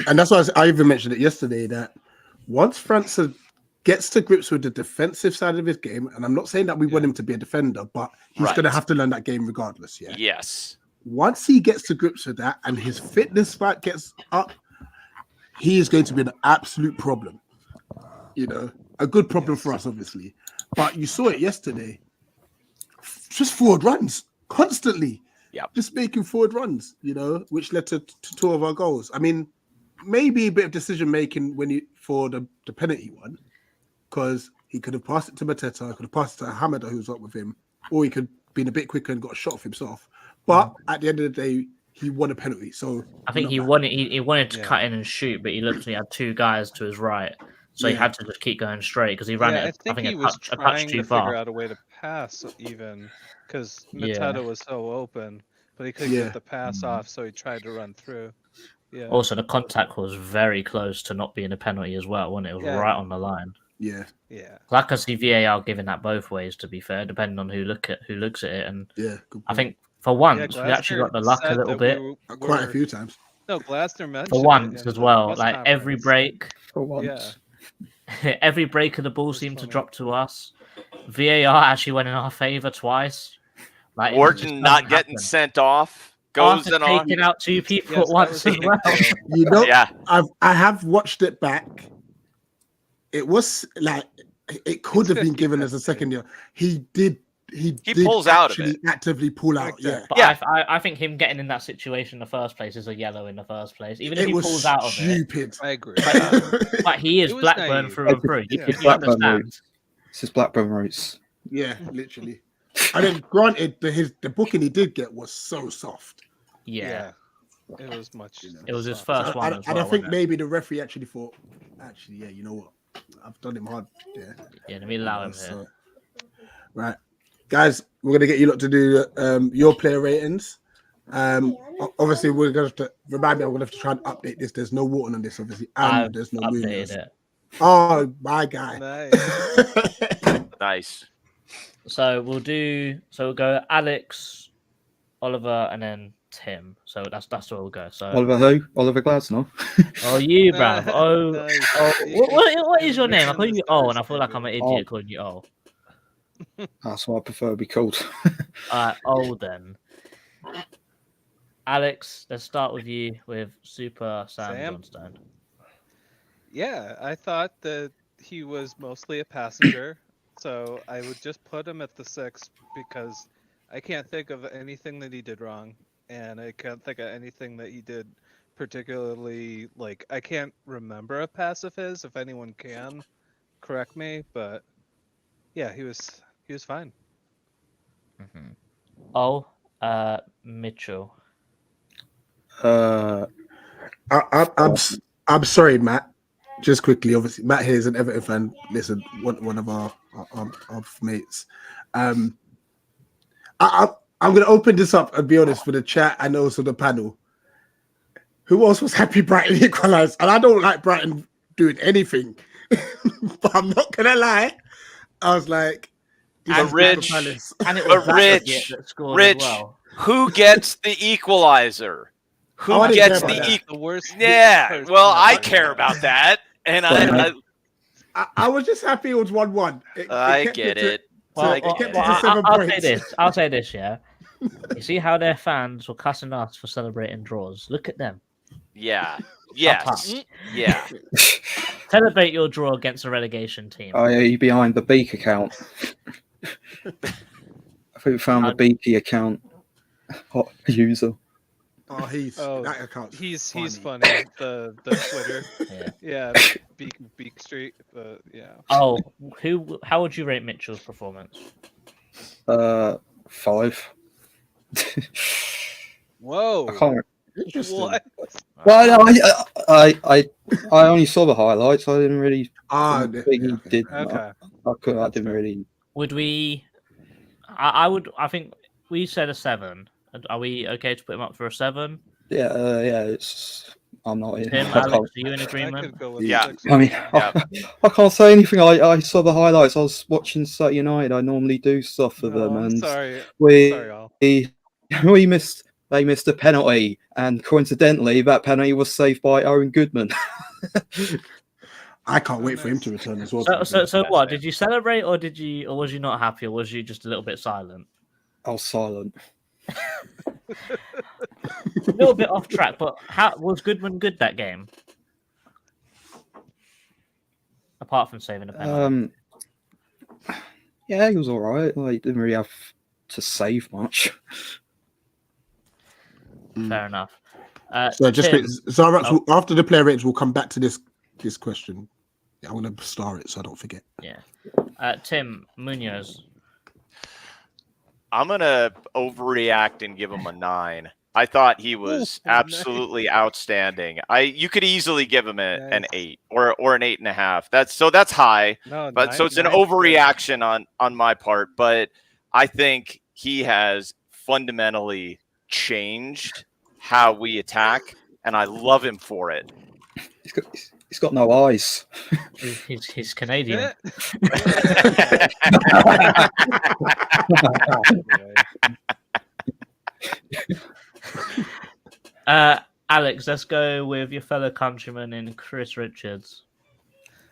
and that's why I even mentioned it yesterday, that once França gets to grips with the defensive side of his game, and I'm not saying that we want him to be a defender, but he's going to have to learn that game regardless. Yeah.
Yes.
Once he gets to grips with that and his fitness spike gets up, he is going to be an absolute problem. You know, a good problem for us, obviously. But you saw it yesterday. Just forward runs constantly.
Yeah.
Just making forward runs, you know, which led to 2 of our goals. I mean, maybe a bit of decision making for the penalty one, because he could have passed it to Mateta, could have passed it to Hamada, who was up with him, or he could have been a bit quicker and got a shot off himself. But at the end of the day, he won a penalty. So
I think he wanted to cut in and shoot, but he literally had 2 guys to his right, so he had to just keep going straight because he ran it.
I think he was trying to figure out a way to pass, even because Mateta was so open, but he couldn't get the pass off, so he tried to run through. Yeah.
Also, the contact was very close to not being a penalty as well, wasn't it? It was right on the line.
Yeah.
I can see VAR giving that both ways. To be fair, depending on who looks at it, and
Good
I
point.
think for once we actually got the luck a little bit.
Quite a few times.
No, Glasner mentioned
For
it
once
in
as
the
well.
press
Like every
conference.
break,
For once.
every break of the ball
was
seemed to
funny.
drop to us. VAR actually went in our favor twice. Like
Wharton not getting sent off goes
after
and on.
taking out two people
Yes,
at
that
once
was a
as
big
well.
deal.
You know,
Yeah.
I have watched it back. It was like it could have been given as a second year. He did
pulls out of
actually
it.
actively pull out. Yeah.
But
Yeah.
I think him getting in that situation in the first place is a yellow in the first place. Even if
It
he
was
pulls out of it.
stupid.
I agree.
But he is
It was
Blackburn
naive.
through and through. You,
It's
you
Blackburn
understand?
roots. It's his Blackburn roots.
Yeah, literally. I mean, granted, the booking he did get was so soft.
Yeah.
It was much.
It was his
softer.
first one.
And
as
I
well,
think
wasn't it?
maybe the referee actually thought, yeah, you know what? I've done him hard. Yeah.
Yeah, let me allow him
So,
here.
right. Guys, we're going to get you lot to do your player ratings. Obviously, we're going to remind me, I'm going to have to try and update this. There's no Wharton on this, obviously. And
I've
there's no
updated
Munoz.
it.
Oh, my guy.
Nice.
Nice.
So we'll go Alex, Oliver, and then Tim. So that's where we'll go. So
Oliver who? Oliver Glasner.
oh, you, bruv. Oh,
Nice.
what is your name? I
Mixing
call
the
you
stars
and I feel like I'm an
Oh.
idiot calling you O.
That's what I prefer to be called.
Then. Alex, let's start with you with Super Sam Johnstone.
Yeah, I thought that he was mostly a passenger, so I would just put him at the 6 because I can't think of anything that he did wrong, and I can't think of anything that he did particularly like. I can't remember a pass of his. If anyone can, correct me. But yeah, he was fine.
Mm-hmm. Mitchell.
I'm sorry, Matt. Just quickly, obviously, Matt here is an Everton fan. Listen, one of our mates. I'm going to open this up and be honest for the chat and also the panel. Who else was happy Brighton equalised? And I don't like Brighton doing anything, but I'm not going to lie. I was like,
Rich,
and it was
Rich,
that scored as well.
Who gets the equalizer? Who gets the
worst?
Yeah, well, I care about that, and I
was just happy it was 1-1.
I get it.
I'll say this, yeah. You see how their fans were cussing us for celebrating draws? Look at them.
Yeah. Yes. Yeah.
Celebrate your draw against a relegation team.
Oh, yeah, you behind the Beak account. I think we found the Beaky account hot user.
Oh, that account.
He's funny. The Twitter. Yeah. Beak Street. Yeah.
Oh, how would you rate Mitchell's performance?
5.
Whoa.
I can't.
What?
Well, I only saw the highlights. I didn't really.
Okay.
He did.
Okay.
I didn't really.
Would we? I think we said a 7. Are we okay to put him up for a 7?
Yeah. I'm not in.
Tim, Alex, are you in agreement?
Yeah.
I mean, I can't say anything. I saw the highlights. I was watching Saturday United. I normally do stuff for them, and
sorry.
We missed. They missed a penalty, and coincidentally, that penalty was saved by Owen Goodman.
I can't wait for him to return as well.
So what? Did you celebrate, or was you not happy, or was you just a little bit silent?
I was silent.
A little bit off track, but how was Goodman good that game? Apart from saving a penalty.
Yeah, he was all right. He didn't really have to save much.
Fair enough.
So just
Tim,
after the player ratings, we'll come back to this question. Yeah, I'm going to star it so I don't forget.
Yeah. Tim Munoz.
I'm gonna overreact and give him a 9. I thought he was absolutely outstanding. You could easily give him an 8 or an 8.5. That's high.
No,
but so it's an overreaction on my part. But I think he has fundamentally changed how we attack, and I love him for it.
He's got no eyes.
He's Canadian. Alex, let's go with your fellow countryman in Chris Richards.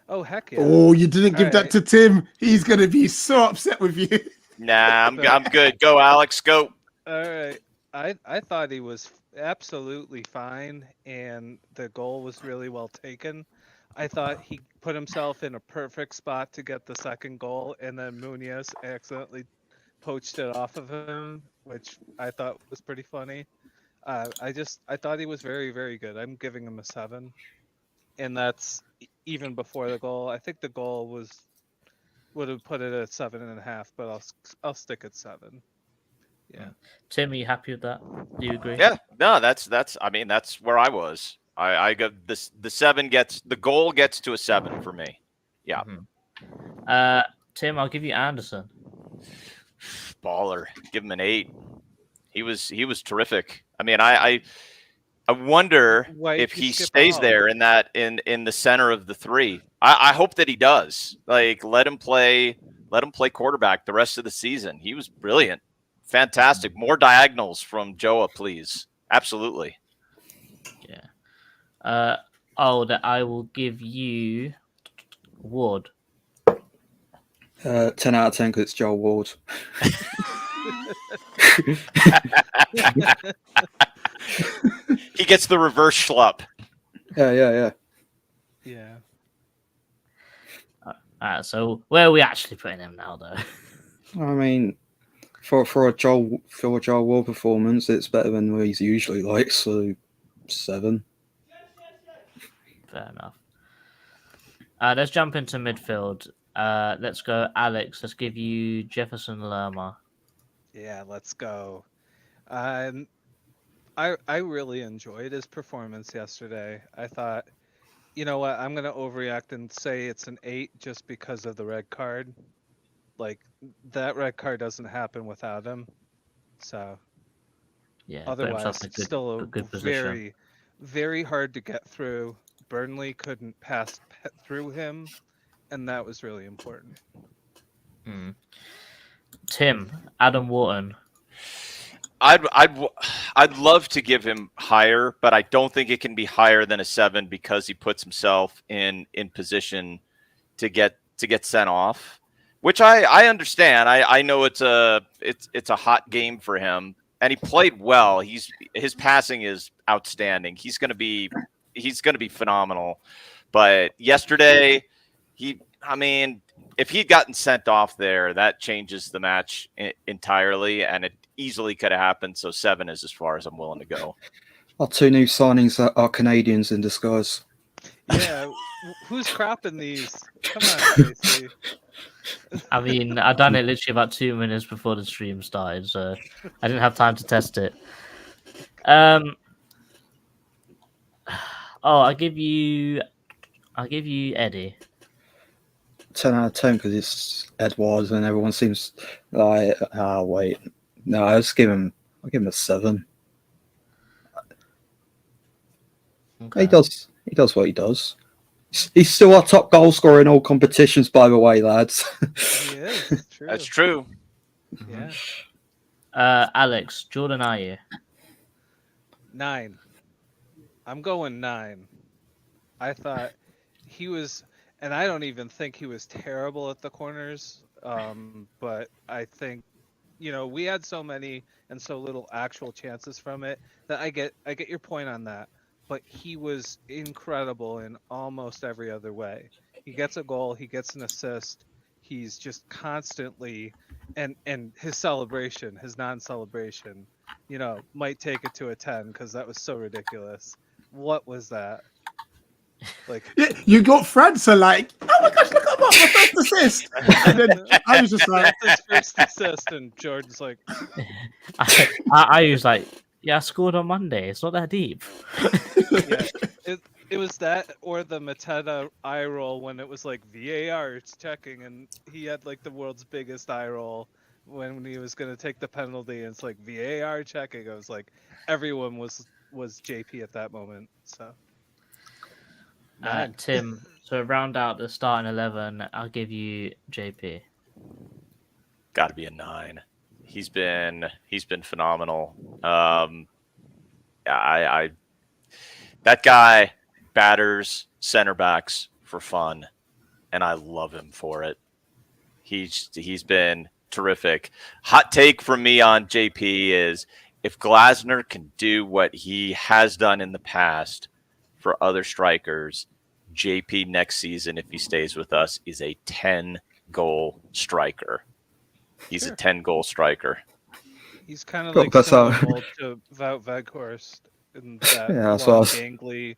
Oh, heck yeah.
Oh, you didn't give that
right.
to Tim. He's going to be so upset with you.
Nah, I'm good. Go, Alex. Go.
All right. I thought he was absolutely fine, and the goal was really well taken. I thought he put himself in a perfect spot to get the second goal, and then Munoz accidentally poached it off of him, which I thought was pretty funny. I thought he was very, very good. I'm giving him a 7, and that's even before the goal. I think the goal would have put it at 7.5, but I'll stick at 7. Yeah.
Tim, are you happy with that? Do you agree?
Yeah. No, that's. I mean, that's where I was. I got this. The goal gets to a 7 for me. Yeah.
Mm-hmm. Tim, I'll give you Anderson.
Baller. Give him an 8. He was terrific. I mean, I wonder if he stays there in the center of the 3. I hope that he does. Like, let him play quarterback the rest of the season. He was brilliant. Fantastic. More diagonals from Joa, please. Absolutely.
Yeah. I will give you Ward.
10 out of 10 because it's Joel Ward.
He gets the reverse schlup.
Yeah.
So where are we actually putting him now, though?
I mean, for a Joel Ward performance, it's better than what he's usually like. So 7.
Fair enough. Let's jump into midfield. Let's go, Alex. Let's give you Jefferson Lerma.
Yeah, let's go. I really enjoyed his performance yesterday. I thought, you know what, I'm gonna overreact and say it's an 8 just because of the red card. Like, that red card doesn't happen without him. So
yeah,
otherwise,
it's
still
a good position.
Very, very hard to get through. Burnley couldn't pass through him, and that was really important.
Tim, Adam Wharton.
I'd love to give him higher, but I don't think it can be higher than a 7 because he puts himself in position to get sent off, which I understand. I know it's a hot game for him, and he played well. His passing is outstanding. He's gonna be phenomenal. But yesterday, if he'd gotten sent off there, that changes the match entirely, and it easily could have happened. So 7 is as far as I'm willing to go.
Our 2 new signings are Canadians in disguise.
Yeah, who's cropping these? Come on, Casey.
I mean, I done it literally about 2 minutes before the stream started, so I didn't have time to test it. I'll give you Eddie.
10 out of 10 because it's Edwards and everyone seems like, wait. No, I'll give him a 7.
Okay.
He does what he does. He's still our top goal scorer in all competitions, by the way, lads.
He is. True.
That's true.
Yeah.
Alex, Jordan Ayew.
9. I'm going 9. I thought he was, and I don't even think he was terrible at the corners. But I think, we had so many and so little actual chances from it that I get your point on that. But he was incredible in almost every other way. He gets a goal, he gets an assist. He's just constantly, and his celebration, his non-celebration, might take it to a 10 because that was so ridiculous. What was that? Like,
yeah, you got França like, oh my gosh, look at my first assist. And then I was just like,
that's his first assist, and Jordan's like,
I was like, yeah, I scored on Monday. It's not that deep.
Yeah, it was that or the Mateta eye roll when it was like VAR, it's checking, and he had like the world's biggest eye roll when he was going to take the penalty, and it's like VAR checking. I was like, everyone was JP at that moment. So
Tim, so round out the starting 11, I'll give you JP.
Got to be a 9. He's been phenomenal. I that guy batters center backs for fun, and I love him for it. He's been terrific. Hot take from me on JP is if Glasner can do what he has done in the past for other strikers, JP next season, if he stays with us, is a 10-goal striker. He's a 10-goal striker.
He's kind of
Cool,
like
that's
similar
how-
mold to Wout Weghorst in that
Yeah, that's
long,
what I was-
gangly,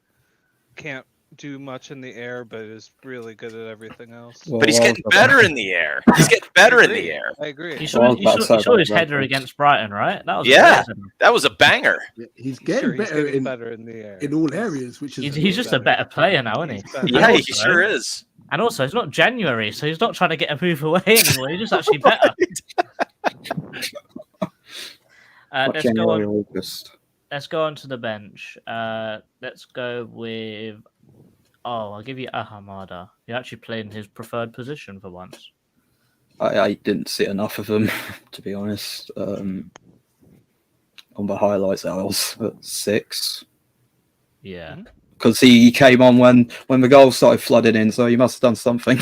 can't do much in the air, but is really good at everything else.
Well,
But he's getting better in the air. He's getting better in the air.
I agree.
You
Well,
saw,
that's so
his
bad,
header
right?
against Brighton, right? That was
Yeah,
amazing.
that was a banger.
He's
Sure,
getting
he's
better
getting
in
better in the air.
in all areas, which is
He's just a better player now, isn't he?
He's better.
Yeah,
And
he sure is.
And also, it's not January, so he's not trying to get a move away anymore. He's just actually better.
Like
Let's go
January,
on.
August.
Let's go on to the bench. Let's go with. Oh, I'll give you Ahamada. He actually played in his preferred position for once.
I didn't see enough of him, to be honest. On the highlights, I was at 6.
Yeah.
Mhm.
Because he came on when the goals started flooding in, so he must have done something.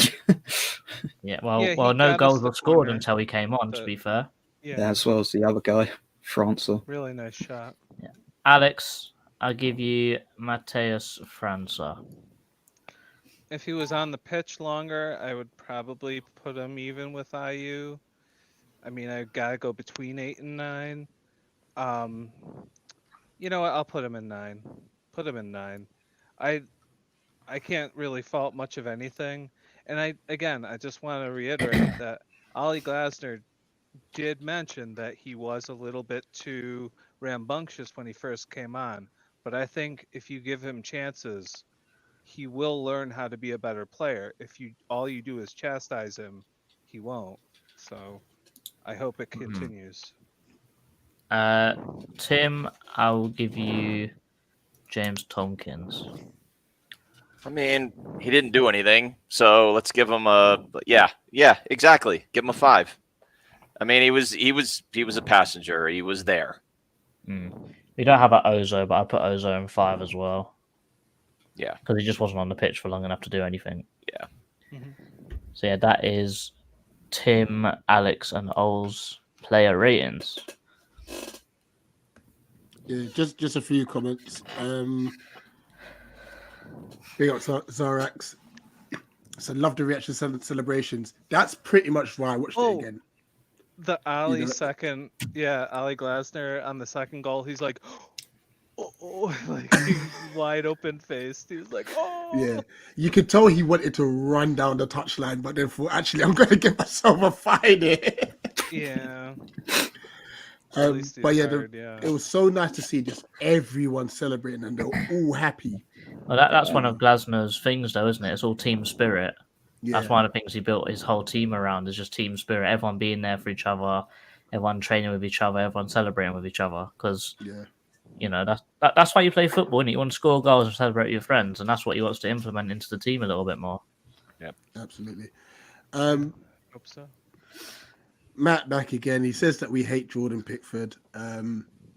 Yeah. Well,
Yeah, he
no
got us
goals
the
were scored
corner,
until he came on. To
but-
be fair,
Yeah,
As well as the other guy, Francer.
really nice shot.
Alex, I'll give you Mateus França.
If he was on the pitch longer, I would probably put him even with IU. I mean, I gotta go between 8 and 9. You know what? I'll put him in 9. Put him in 9. I can't really fault much of anything. And I just want to reiterate that Ollie Glasner did mention that he was a little bit too rambunctious when he first came on. But I think if you give him chances, he will learn how to be a better player. If all you do is chastise him, he won't. So I hope it continues.
Tim, I will give you James Tompkins.
I mean, he didn't do anything, so let's give him a yeah, exactly. Give him a 5. I mean, he was a passenger. He was there.
We don't have an Ozo, but I put Ozo in 5 as well.
Yeah.
Because he just wasn't on the pitch for long enough to do anything.
Yeah.
Mhm.
So yeah, that is Tim, Alex, and Oles player ratings.
Yeah, just a few comments. Big up Zarax. So love the reaction celebrations. That's pretty much why I watched it again.
The Ali
know-
second, Ali Glasner on the second goal, he's like, oh, like he's wide open faced. He was like, oh,
Yeah, you could tell he wanted to run down the touchline, but then thought, actually, I'm going to give myself a fine here.
yeah. At least he's
But yeah,
tired, yeah.
it was so nice to see just everyone celebrating and they're all happy.
Well, that's one of Glasner's things, though, isn't it? It's all team spirit.
Yeah,
That's one of the things he built his whole team around, is just team spirit. Everyone being there for each other, everyone training with each other, everyone celebrating with each other. Because
yeah.
you know that's why you play football, and you want to score goals and celebrate with your friends, and that's what he wants to implement into the team a little bit more.
Absolutely.
Hope so.
Matt back again. He says that we hate Jordan Pickford.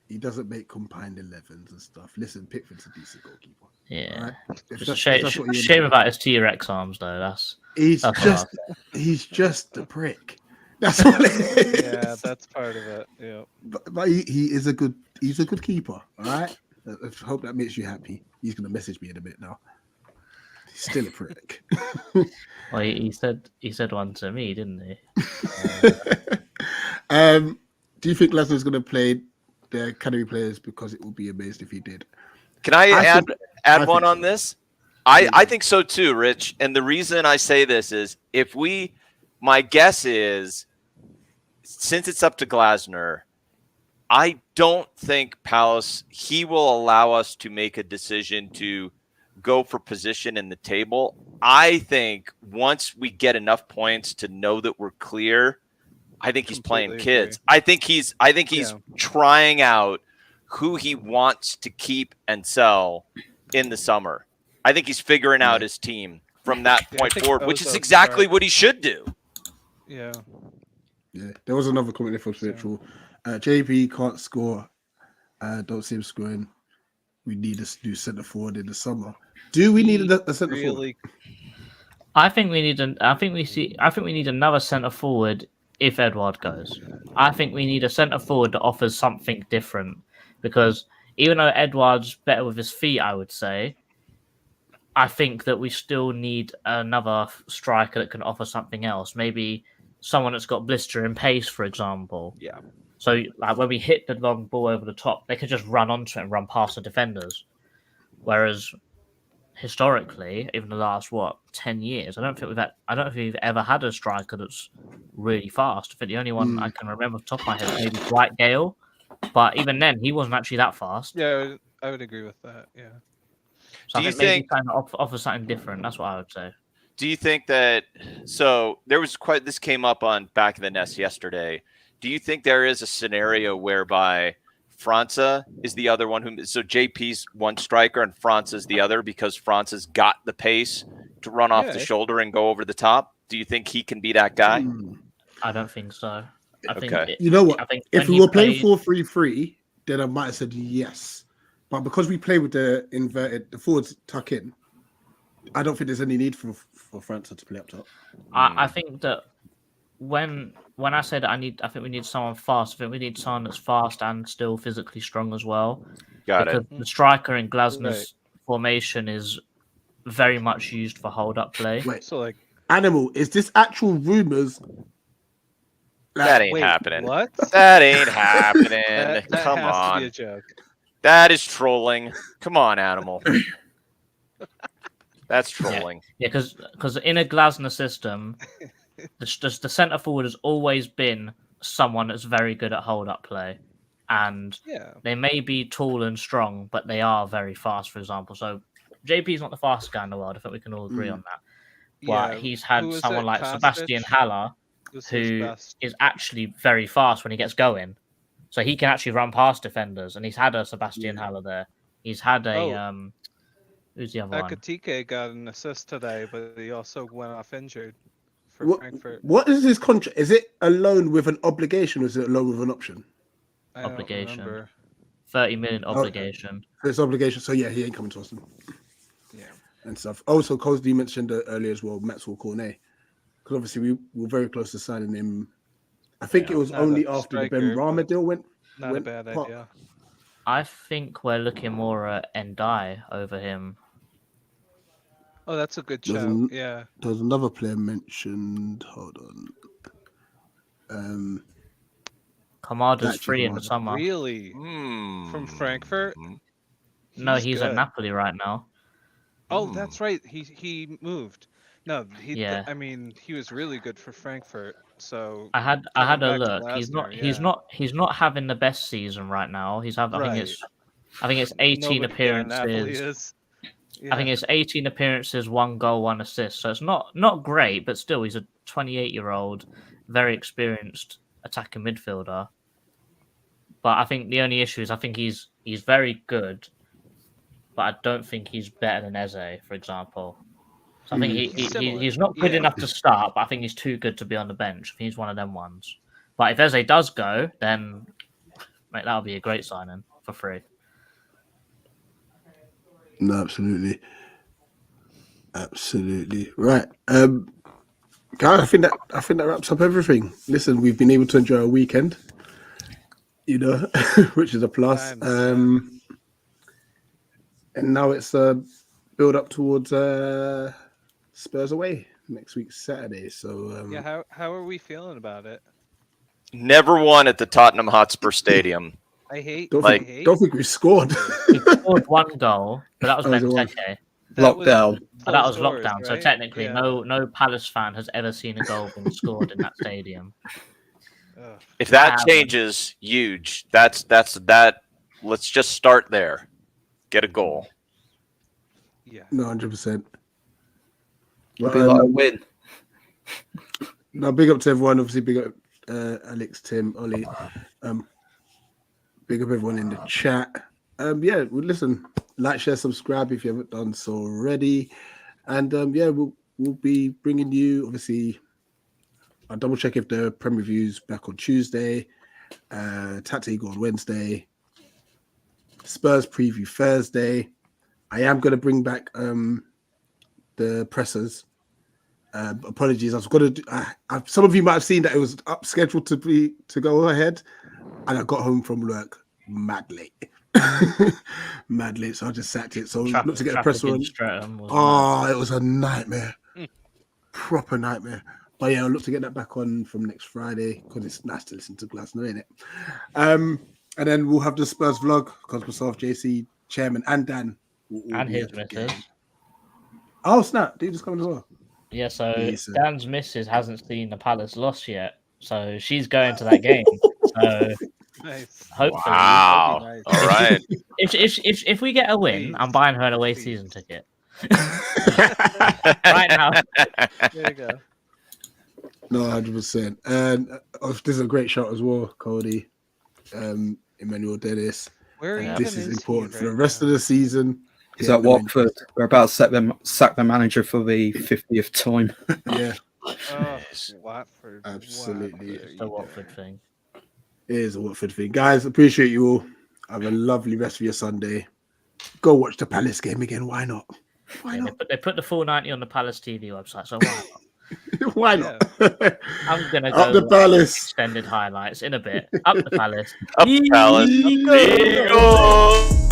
He doesn't make combined 11s and stuff. Listen, Pickford's a decent goalkeeper.
Yeah,
All right? If
just
that's what you
shame
want.
about his T-Rex arms though.
He's
that's
just
what
he's just a prick. That's all it is.
Yeah, that's part of it. Yeah.
But he is a good keeper. All right. I hope that makes you happy. He's gonna message me in a bit now. He's still a prick.
Well, he said one to me, didn't he?
Do you think Glasner's gonna play the academy players? Because it would be amazed if he did.
Can I add
I
one
think
on
so.
this? I think so too, Rich. And the reason I say this is my guess is, since it's up to Glasner, I don't think Palace, he will allow us to make a decision to go for position in the table. I think once we get enough points to know that we're clear, I think he's playing
Completely
kids.
agree.
I think he's trying out who he wants to keep and sell in the summer. I think he's figuring out his team from that
Yeah, I
point
think
forward, which is
Ozil's
exactly
smart.
what he should do.
Yeah.
Yeah, there was another comment from Spiritual. JP can't score. Don't see him scoring. We need a new centre forward in the summer. Do we need a centre forward?
I think we need I think we need another centre forward if Edouard goes. I think we need a centre forward that offers something different, because even though Edouard's better with his feet, I would say, I think that we still need another striker that can offer something else. Maybe someone that's got blistering pace, for example.
Yeah.
So like when we hit the long ball over the top, they could just run onto it and run past the defenders. Whereas historically, even the last 10 years, I don't think we've ever had a striker that's really fast. I think the only one I can remember off the top of my head is maybe Dwight Gale, but even then he wasn't actually that fast.
Yeah, I would agree with that. Yeah.
So I think maybe kind of offer something different. That's what I would say.
Do you think that? So there was this came up on Back of the Nest yesterday. Do you think there is a scenario whereby França is the other one so JP's one striker and França's the other, because França's got the pace to run off the shoulder and go over the top? Do you think he can be that guy?
I don't think so. I think
you know what? If we were playing 4-3-3, then I might have said yes. But because we play with the forwards tuck in, I don't think there's any need for França to play up top.
I think that when I said I think we need someone fast, I think we need someone that's fast and still physically strong as well. Because the striker in Glasner's formation is very much used for hold-up play.
Wait,
so like
Animal, is this actual rumors?
That ain't happening.
What?
That ain't happening.
that
Come
has
on.
to be a joke.
That is trolling. Come on, Animal. That's trolling.
Yeah, because in a Glasner system, the centre forward has always been someone that's very good at hold-up play. And they may be tall and strong, but they are very fast, for example. So JP's not the fastest guy in the world. I think we can all agree on that. But he's had someone like Sebastian Haller, who is actually very fast when he gets going. So he can actually run past defenders, and he's had a Sebastian Haller there. He's had a who's the other one?
Ekitike got an assist today, but he also went off injured for Frankfurt.
What is his contract? Is it a loan with an obligation, or is it a loan with an option?
Obligation. 30 million obligation.
It's obligation. So he ain't coming to us.
Yeah.
And stuff. Also, Cosby mentioned earlier as well, Maxwell Cornet, because obviously we were very close to signing him. I think it was only after the Ben Rama deal went.
Not a bad idea.
I think we're looking more at Endai over him.
Oh, that's a good show. Yeah.
There's another player mentioned. Hold on.
Kamada's free in the summer.
Really? From Frankfurt?
No, he's at Napoli right now.
Oh, that's right. He moved. No, I mean, he was really good for Frankfurt. So
I had a look. He's not having the best season right now. He's having I think it's 18 appearances. I think it's 18 appearances, 1 goal, 1 assist. So it's not great, but still he's a 28-year-old, very experienced attacking midfielder. But I think the only issue is I think he's very good, but I don't think he's better than Eze, for example. So I think he's not good enough to start, but I think he's too good to be on the bench. I think he's one of them ones. But if Eze does go, then mate, that'll be a great signing for free.
No, absolutely. Right. Guys, I think that wraps up everything. Listen, we've been able to enjoy our weekend, which is a plus. And now it's build up towards Spurs away next week, Saturday. So
how are we feeling about it?
Never won at the Tottenham Hotspur Stadium.
Don't think we scored.
We scored 1 goal, but that was Benteke.
Lockdown.
But that was lockdown, right? So technically, no Palace fan has ever seen a goal being scored in that stadium.
If that changes, huge. That's that. Let's just start there. Get a goal.
Yeah. No, 100%.
It'll be like a win.
Now, big up to everyone. Obviously, big up Alex, Tim, Ollie. Big up everyone in the chat. Well, listen. like, share, subscribe if you haven't done so already. And yeah, we'll be bringing you, obviously, I'll double check if the Prem Review's back on Tuesday, Tactic Eagle on Wednesday, Spurs preview Thursday. I am going to bring back the pressers. Apologies, I was going to do, some of you might have seen that it was up scheduled to go ahead, and I got home from work mad late. Mad late, so I just sat it. So look to get a presser on. It was a nightmare. Proper nightmare. But yeah, I'll look to get that back on from next Friday because it's nice to listen to Glasner, isn't it? And then we'll have the Spurs vlog because myself, JC, Chairman, and Dan
and his missus.
Oh snap! Did you just come as well?
Yeah, so Dan's missus hasn't seen the Palace loss yet, so she's going to that game. So
Nice.
Hopefully,
wow!
Nice.
All right.
If we get a win, I'm buying her an away season ticket. Right now.
There you go.
No, 100%. And this is a great shot as well, Cody. Emmanuel Dennis. This is important for the rest of the season.
Is that Watford? We're about to sack the manager for the 50th time.
Yeah.
Watford.
Absolutely.
It's the Watford thing.
It is a Watford thing. Guys, appreciate you all. Have a lovely rest of your Sunday. Go watch the Palace game again. Why not? Why not?
They put the full 90 on the Palace TV website, so why not?
Why not?
I'm gonna go
up the Palace.
Extended highlights in a bit. Up the Palace.
Up the Palace. Eagles.